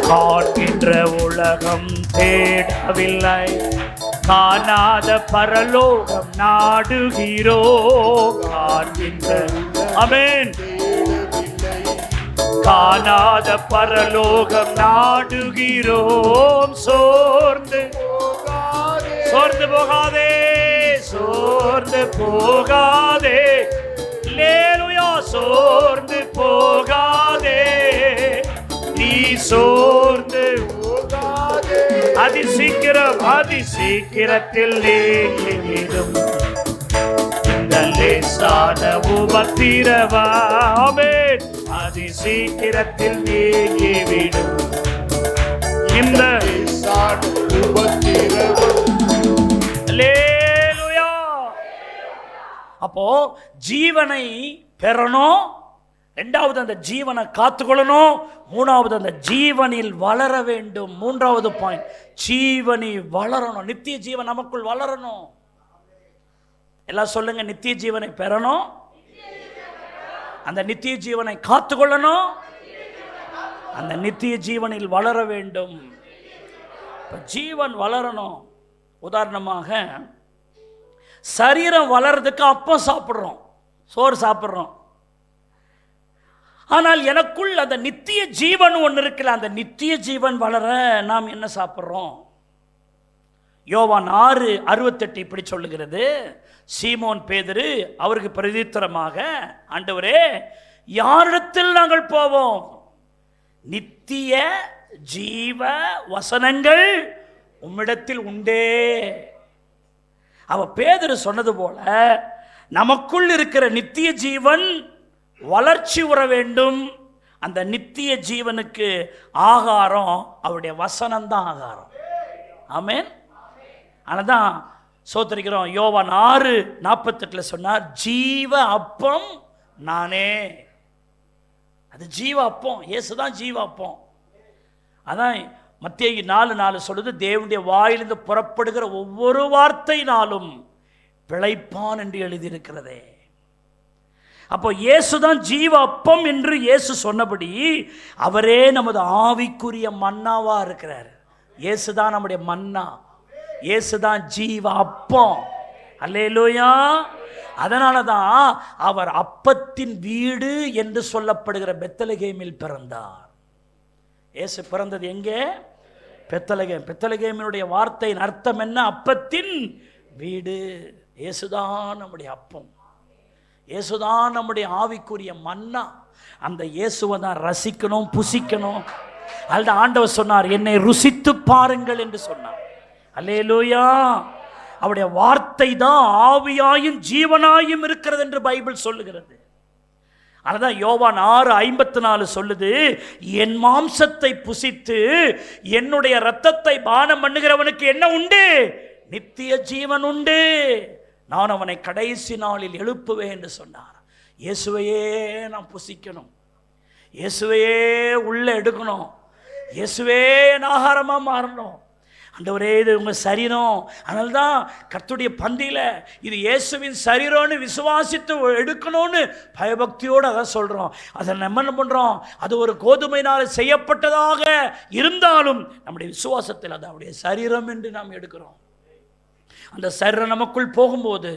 காண்கின்ற உலகம் தேடவில்லை, காணாத பரலோகம் நாடுகிறோ. காண்கின்ற ஆமென், காணாத பரலோகம் நாடுகிறோம். சோர்ந்து போகாதே, சோர்ந்து போகாதே. அல்லேலூயா. சோர்ந்து போகாதே, நீ சோர்ந்து போகாதே. அதி சீக்கிரத்தில் நீங்கிவிடும் இந்த லேசான உபத்திரவம். ஆமென். அதி சீக்கிரத்தில் நீங்கிவிடும் இந்த லேசான உபத்திரவம். அல்லேலூயா. அப்போ ஜீவனை பெறணும், இரண்டாவது அந்த ஜீவனை காத்துக்கொள்ளணும், மூணாவது அந்த ஜீவனில் வளர வேண்டும். மூன்றாவது பாயிண்ட், ஜீவனில் வளரணும். நித்திய ஜீவன் நமக்குள் வளரணும். எல்லாம் சொல்லுங்க, நித்திய ஜீவனை பெறணும், அந்த நித்திய ஜீவனை காத்துக்கொள்ளணும், அந்த நித்திய ஜீவனில் வளர வேண்டும். ஜீவன் வளரணும். உதாரணமாக சரீரம் வளர்றதுக்கு அப்பம் சாப்பிட்றோம், சோறு சாப்பிட்றோம். ஆனால் எனக்குள் அந்த நித்திய ஜீவன் ஒன்று இருக்குல்ல, அந்த நித்திய ஜீவன் வளர நாம் என்ன சாப்பிட்றோம்? யோவான் 6:68 இப்படி சொல்லுகிறது. சீமோன் பேதுரு அவருக்கு பிரதித்திரமாக, ஆண்டவரே, யாரிடத்தில் நாங்கள் போவோம்? நித்திய ஜீவ வசனங்கள் உம்மிடத்தில் உண்டே. அவ பேதுரு சொன்னது போல நமக்குள் இருக்கிற நித்திய ஜீவன் வளர்ச்சி உற வேண்டும். அந்த நித்திய ஜீவனுக்கு ஆகாரம் அவருடைய வசனம்தான் ஆகாரம். ஆமென். ஆனதான் சோத்திரிக்கிறோம். யோவான் 6:48 சொன்னார், ஜீவ அப்பம் நானே. அது ஜீவ அப்பம், இயேசுதான் ஜீவ அப்பம். அதான் மத்தேயு 4:4 சொல்லுது, தேவனுடைய வாயிலிருந்து புறப்படுகிற ஒவ்வொரு வார்த்தையினாலும் பிழைப்பான் என்று எழுதியிருக்கிறதே. அப்போ இயேசுதான் ஜீவ அப்பம் என்று இயேசு சொன்னபடி அவரே நமது ஆவிக்குரிய மன்னாவா இருக்கிறார். இயேசுதான் நம்முடைய மன்னா, இயேசுதான் ஜீவ அப்பம். அல்லேலூயா. அதனால தான் அவர் அப்பத்தின் வீடு என்று சொல்லப்படுகிற பெத்லகேமில் பிறந்தார். இயேசு பிறந்தது எங்கே? பெத்லகேம். பெத்லகேமினுடைய வார்த்தையின் அர்த்தம் என்ன? அப்பத்தின் வீடு. இயேசுதான் நம்முடைய அப்பம், இயேசுதான் நம்முடைய ஆவிக்குரிய மன்னா. அந்த இயேசுவை தான் ரசிக்கணும், புசிக்கணும். அதுதான் ஆண்டவர் சொன்னார், என்னை ருசித்து பாருங்கள் என்று சொன்னார். அல்லேலூயா. அவருடைய வார்த்தை தான் ஆவியாயும் ஜீவனாயும் இருக்கிறது என்று பைபிள் சொல்லுகிறது. அதுதான் யோவான் 6:54 சொல்லுது, என் மாம்சத்தை புசித்து என்னுடைய இரத்தத்தை பானம் பண்ணுகிறவனுக்கு என்ன உண்டு? நித்திய ஜீவன் உண்டு. நான் அவனை கடைசி நாளில் எழுப்புவேன் என்று சொன்னார். இயேசுவையே நாம் புசிக்கணும், இயேசுவையே உள்ள எடுக்கணும், இயேசுவே என் ஆகாரமா மாறணும். ஆண்டவரே, இது உங்கள் சரீரம். அதனால தான் கர்த்தருடைய பந்தியில் இது இயேசுவின் சரீரம்னு விசுவாசித்து எடுக்கணும்னு பயபக்தியோடு அதை சொல்கிறோம். அதை நம்ம என்ன பண்ணுறோம்? அது ஒரு கோதுமையினால் செய்யப்பட்டதாக இருந்தாலும் நம்முடைய விசுவாசத்தில் அது அவருடைய சரீரம் என்று நாம் எடுக்கிறோம். அந்த சரீரம் நமக்குள் போகும்போது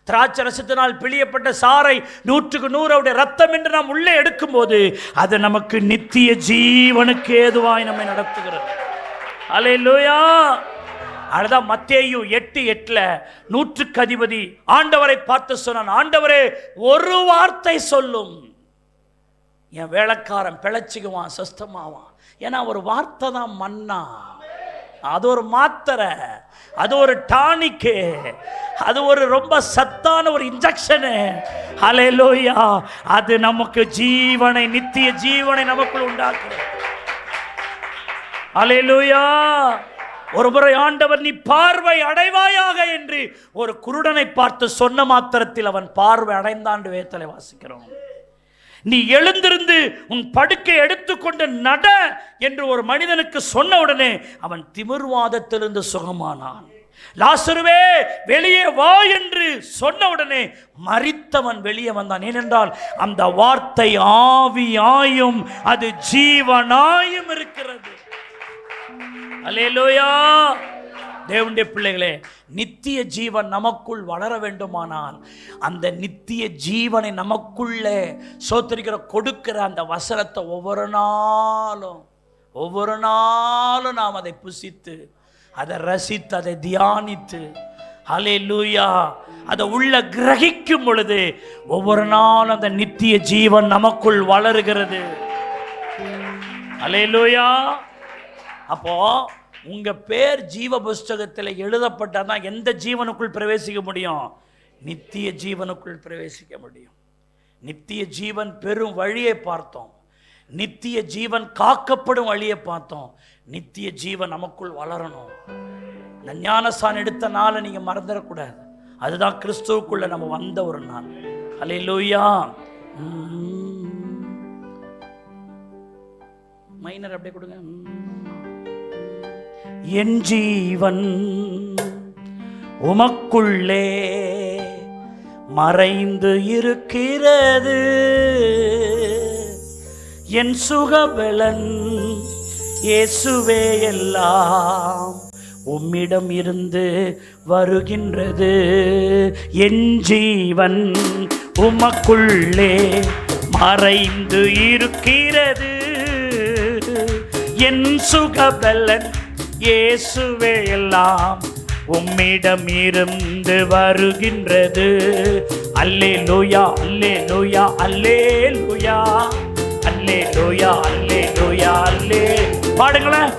திராட்சை ரசத்தினால் பிழியப்பட்ட சாறை 100க்கு 100 அவருடைய ரத்தம் என்று நாம் உள்ளே எடுக்கும் போது அது நமக்கு நித்திய ஜீவனுக்கு ஏதுவாய் நம்மை நடத்துகிறது. அல்லேலூயா. அதுதான் மத்தேயு 8:8 100க்கு அதிபதி ஆண்டவரை பார்த்து சொன்னான், ஆண்டவரே ஒரு வார்த்தை சொல்லும், என் வேலைக்காரன் பிழைச்சிக்குவான், சொஸ்தமாவான். ஏன்னா ஒரு வார்த்தை தான் மன்னா, அது ஒரு மாத்திரை, அது ஒரு டானிக்கு, அது ஒரு ரொம்ப சத்தான ஒரு இன்ஜெக்ஷனு. ஹல்லேலூயா. அது நமக்கு ஜீவனை, நித்திய ஜீவனை நமக்குள் உண்டாக்குறது. ஹல்லேலூயா. ஒரு முறை ஆண்டவர் நீ பார்வை அடைவாயாக என்று ஒரு குருடனை பார்த்து சொன்ன மாத்திரத்தில் அவன் பார்வை அடைந்தான் வேதத்திலே வாசிக்கிறோம். நீ எழுந்திருந்து உன் படுக்கை எடுத்துக்கொண்டு நட என்று ஒரு மனிதனுக்கு சொன்ன உடனே அவன் திமிர்வாதத்திலிருந்து சுகமானான். லாசருவே வெளியே வா என்று சொன்ன உடனே மரித்தவன் வெளியே வந்தான். ஏனென்றால் அந்த வார்த்தை ஆவியாயும் அது ஜீவனாயும் இருக்கிறது. அல்லேலூயா. தேவனுடைய பிள்ளைகளே, நித்திய ஜீவன் நமக்குள் வளர வேண்டுமானால் அந்த நித்திய ஜீவனை நமக்குள்ளே சோத்தரிக்கிற கொடுக்கிற அந்த வசனத்தை ஒவ்வொரு நாளும் நாம் அதை புசித்து, அதை ரசித்து, அதை தியானித்து, அல்லேலூயா, அதை உள்ள கிரகிக்கும் பொழுது ஒவ்வொரு நாளும் அந்த நித்திய ஜீவன் நமக்குள் வளருகிறது. அல்லேலூயா. அப்போ உங்க பேர் ஜீவ புஸ்தகத்தில் எழுதப்பட்டாதான் எந்த ஜீவனுக்குள் பிரவேசிக்க முடியும்? நித்திய ஜீவனுக்குள் பிரவேசிக்க முடியும். நித்திய ஜீவன் பெரும் வழியை பார்த்தோம், நித்திய ஜீவன் காக்கப்படும் வழியை பார்த்தோம். நித்திய ஜீவன் நமக்குள் வளரணும். ஞானஸ்நானம் எடுத்த நாளை நீங்க மறந்துடக்கூடாது. அதுதான் கிறிஸ்துவுக்குள்ள நம்ம வந்த ஒரு நாள். அல்லேலூயா. மைனர் அப்படியே கொடுங்க. என் ஜீவன் உமக்குள்ளே மறைந்து இருக்கிறது, என் சுகபலன் இயேசுவே எல்லாம் உம்மிடம் இருந்து வருகின்றது. என் ஜீவன் உமக்குள்ளே மறைந்து இருக்கிறது, என் சுகபலன் இயேசுவே எல்லாம் உம்மிடம் இருந்து வருகின்றது. அல்லேலூயா, அல்லேலூயா, அல்லேலூயா, அல்லேலூயா, அல்லேலூயா, அல்லே பாடுங்களேன்.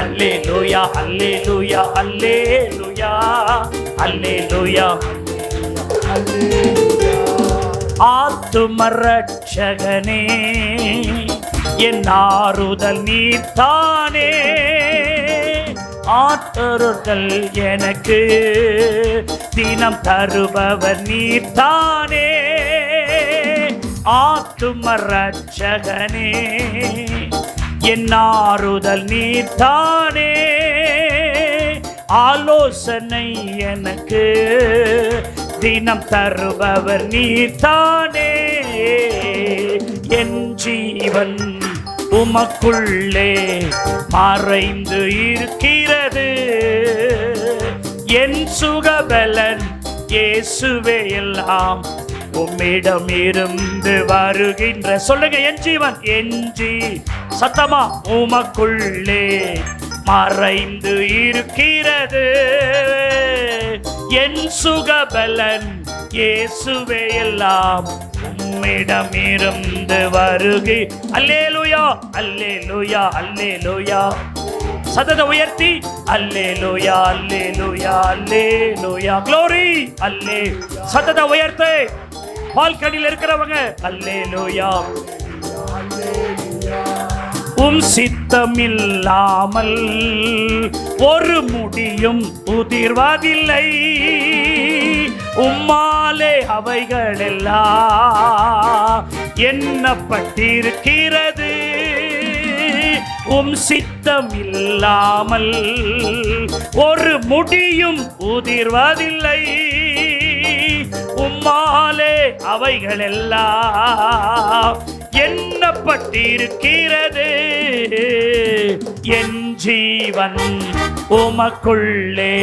அல்லேலூயா, அல்லேலூயா, அல்லேலூயா, அல்லேலூயா, ஆத்தும ரட்சகனே என் ஆறுதல் நீர்தானே, ஆற்றல் எனக்கு தினம் தருபவர் நீர்தானே, ஆத்தும ரட்சகனே என் ஆறுதல் நீர்தானே, ஆலோசனை எனக்கு தினம் தருபவர் நீர்தானே, என் ஜீவன் உமக்குள்ளே மறைந்து இருக்கிறது, என் சுகபலன் இயேசுவே எல்லாம் உம்மிடம் இருந்து வருகின்ற. சொல்லுங்க, என் ஜீவன், என் சத்தமா உமக்குள்ளே மறைந்து இருக்கிறது, என் சுகபலன் இயேசுவே எல்லாம் உம்மிடம் இருந்து வருகை. அல்லேலூயா, அல்லேலூயா, அல்லேலூயா. சத்தத்தை உயர்த்தி அல்லேலூயா, அல்லேலூயா, அல்லேலூயா, க்ளோரி, அல்லே. சத்தத்தை உயர்த்து பால்கனியில் இருக்கிறவங்க அல்லேலூயா. உம் சித்தமில்லாமல் ஒரு முடியும் உதிர்வதில்லை, உம்மாலே அவைகளெல்லாம் எண்ணப்பட்டிருக்கிறது, உம் சித்தம் இல்லாமல் ஒரு முடியும் உதிர்வதில்லை, உம்மாலே அவைகளெல்லாம் எண்ணப்பட்டிருக்கிறது, என் ஜீவன் உமக்குள்ளே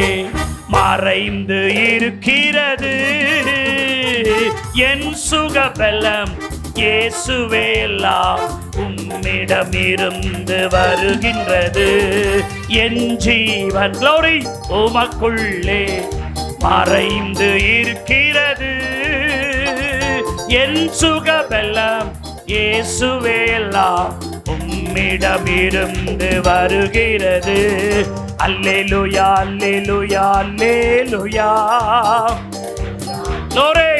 மறைந்து இருக்கிறது, என் சுகபலம் இயேசுவே எல்லாம் உம்மிடமிருந்து வருகின்றது. என் ஜீவன் glory உமக்குள்ளே மறைந்து இருக்கிறது. என் சுகபலம் இயேசுவே எல்லாம் உம்மிடமிருந்து வருகிறது. அல்லேலூயா அல்லேலூயா அல்லேலூயா. glory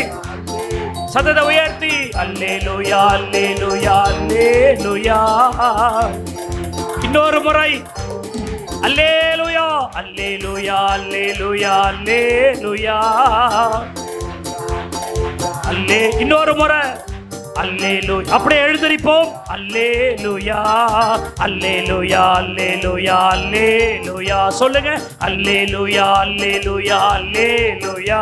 சதத உயர்த்தி அல்லேலூயா அல்லேலூயா அல்லேலூயா. இன்னொரு முறை அல்லேலூயா அல்லேலூயா அல்லேலூயா அல்லேலூயா. இன்னொரு முறை அல்லேலூயா. அப்படியே எழுந்திருப்போம். அல்லேலூயா அல்லேலூயா அல்லேலூயா அல்லேலூயா. சொல்லுங்க அல்லேலூயா அல்லேலூயா அல்லேலூயா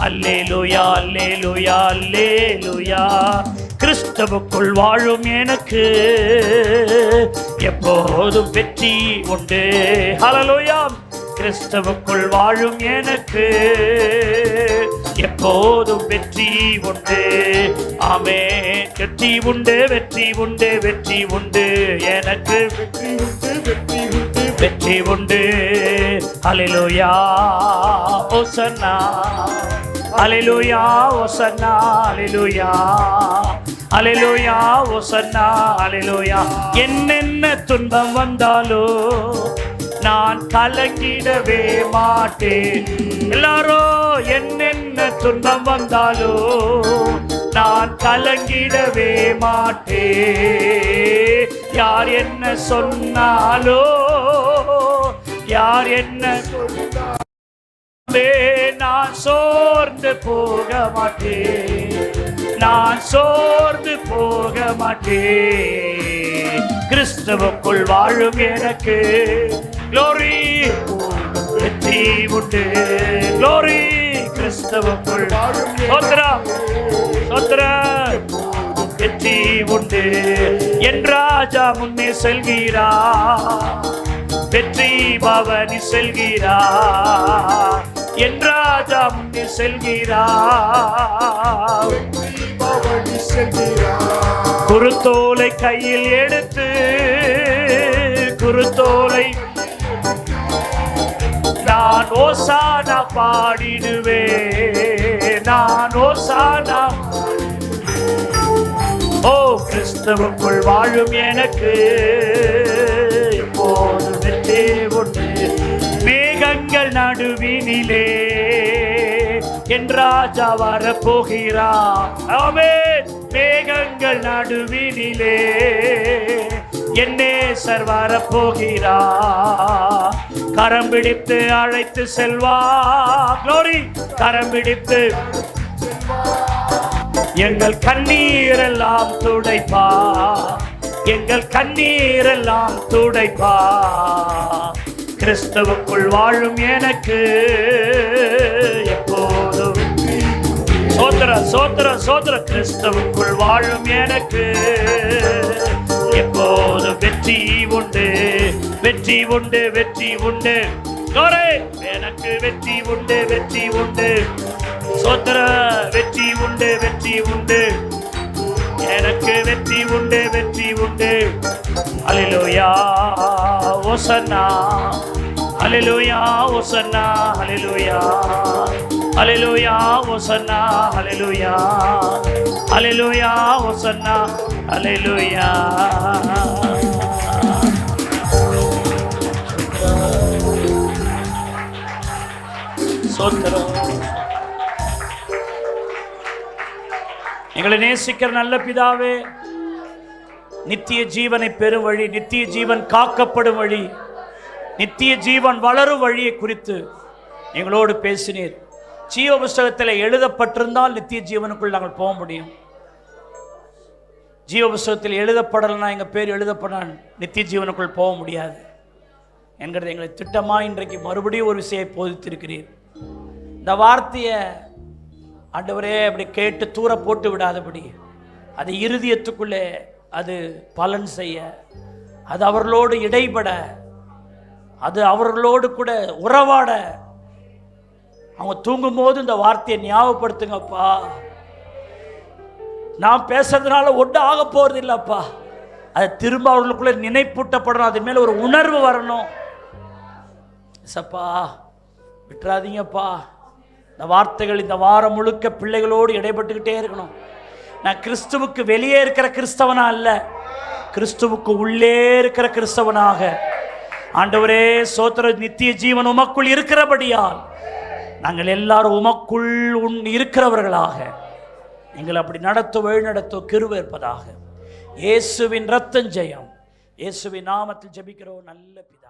அல்லேலூயா அல்லேலூயா அல்லேலூயா. கிறிஸ்துவுக்குள் வாழும் எனக்கு எப்போதும் வெற்றி உண்டு. ஹல்லேலூயா. கிறிஸ்துவுக்குள் வாழும் எனக்கு எப்போதும் வெற்றி உண்டு. ஆமென். வெற்றி உண்டு வெற்றி உண்டு வெற்றி உண்டு எனக்கு வெற்றி உண்டு. ஹல்லேலூயா ஓசன்னா ஹல்லேலூயா ஓசன்னா ஹல்லேலூயா ஹல்லேலூயா ஓசன்னா ஹல்லேலூயா. என்னென்ன துன்பம் வந்தாலோ நான் கலங்கிடவே மாட்டேன். எல்லாரும் என்னென்ன துன்பம் வந்தாலோ நான் கலங்கிடவே மாட்டேன். யார் என்ன சொன்னாலோ யார் என்ன நான் சோர்ந்து போக மாட்டேன். நான் சோர்ந்து போக மாட்டேன். கிறிஸ்துவுக்குள் வாழும் எனக்கு glory வெற்றி உண்டு. glory கிறிஸ்துவுக்குள் சோத்ரம் சோத்ரம் வெற்றி உண்டு. என் ராஜா முன்னே செல்கிறார். வெற்றி பவனி செல்கிறார். என் ராஜா முன்னே செல்கிறார். குருத்தோலை கையில் எடுத்து குருத்தோலை நான் ஓசானா பாடிடுவே. நான் ஓசானா. ஓ கிறிஸ்துவுக்குள் வாழும் எனக்கு இப்போது வெற்றி உண்டு. மேகங்கள் நடுவினிலே என் ராஜா வரப்போகிறார். ஆமென். மேகங்கள் நடுவினிலே என் நேசர் வரப்போகிறார். கரம் பிடித்து அழைத்து செல்வா. glory கரம் பிடித்து எங்கள் கண்ணீரெல்லாம் துடைப்பா. எங்கள் கண்ணீரெல்லாம் துடைப்பா. கிறிஸ்துவுக்குள் வாழும் எனக்கு எப்போதும் சோத்திர சோத்திர சோத்திர. கிறிஸ்துவுக்குள் வாழும் எனக்கு எப்போதும் வெற்றி உண்டு வெற்றி உண்டு வெற்றி உண்டு. எனக்கு வெற்றி உண்டு வெற்றி உண்டு. சோத்திர வெற்றி உண்டு வெற்றி உண்டு. எனக்கு வெற்றி உண்டு வெற்றி உண்டு. அல்லேலூயா ஓசன்னா அல்லேலூயா ஓசன்னா அல்லேலூயா அல்லேலூயா ஓசன்னா அல்லேலூயா அல்லேலூயா ஓசன்னா அல்லேலூயா. சோத்திரம். எங்களை நேசிக்கிற நல்ல பிதாவே, நித்திய ஜீவனை பெறும் வழி, நித்திய ஜீவன் காக்கப்படும் வழி, நித்திய ஜீவன் வளரும் வழியை குறித்து எங்களோடு பேசினீர். ஜீவ புஸ்தகத்தில் எழுதப்பட்டிருந்தால் நித்திய ஜீவனுக்குள் நாங்கள் போக முடியும். ஜீவ புஸ்தகத்தில் எழுதப்படலைன்னா எங்கள் பேர் எழுதப்பட நித்திய ஜீவனுக்குள் போக முடியாது என்கிறது எங்களை திட்டமாக இன்றைக்கு மறுபடியும் ஒரு விஷயம் போதித்திருக்கிறீர். இந்த வார்த்தையை ஆண்டவரே அப்படி கேட்டு தூர போட்டு விடாதபடி அது இருதயத்துக்குள்ளே அது பலன் செய்ய, அது அவர்களோடு இடைபட, அது அவர்களோடு கூட உறவாட, அவங்க தூங்கும்போது இந்த வார்த்தையை ஞாபகப்படுத்துங்கப்பா. நான் பேசுறதுனால ஒன்றும் ஆக போறது இல்லப்பா. அது திரும்ப அவர்களுக்குள்ள நினைப்பூட்டப்படணும், அது மேல ஒரு உணர்வு வரணும். சப்பா விட்டுறாதீங்கப்பா. இந்த வார்த்தைகள் இந்த வாரம் முழுக்க பிள்ளைகளோடு இடைப்பட்டுக்கிட்டே இருக்கணும். நான் கிறிஸ்துவுக்கு வெளியே இருக்கிற கிறிஸ்தவனா அல்ல, கிறிஸ்துவுக்கு உள்ளே இருக்கிற கிறிஸ்தவனாக. ஆண்டவரே சோத்திர, நித்திய ஜீவன் உமக்குள் இருக்கிறபடியால் நாங்கள் எல்லாரும் உமக்குள் இருக்கிறவர்களாக எங்களை அப்படி நடத்த வழிநடத்த கிருபை இருப்பதாக. இயேசுவின் ரத்தம் ஜெயம். இயேசுவின் நாமத்தில் ஜெபிக்கிறோம் நல்ல பிதா.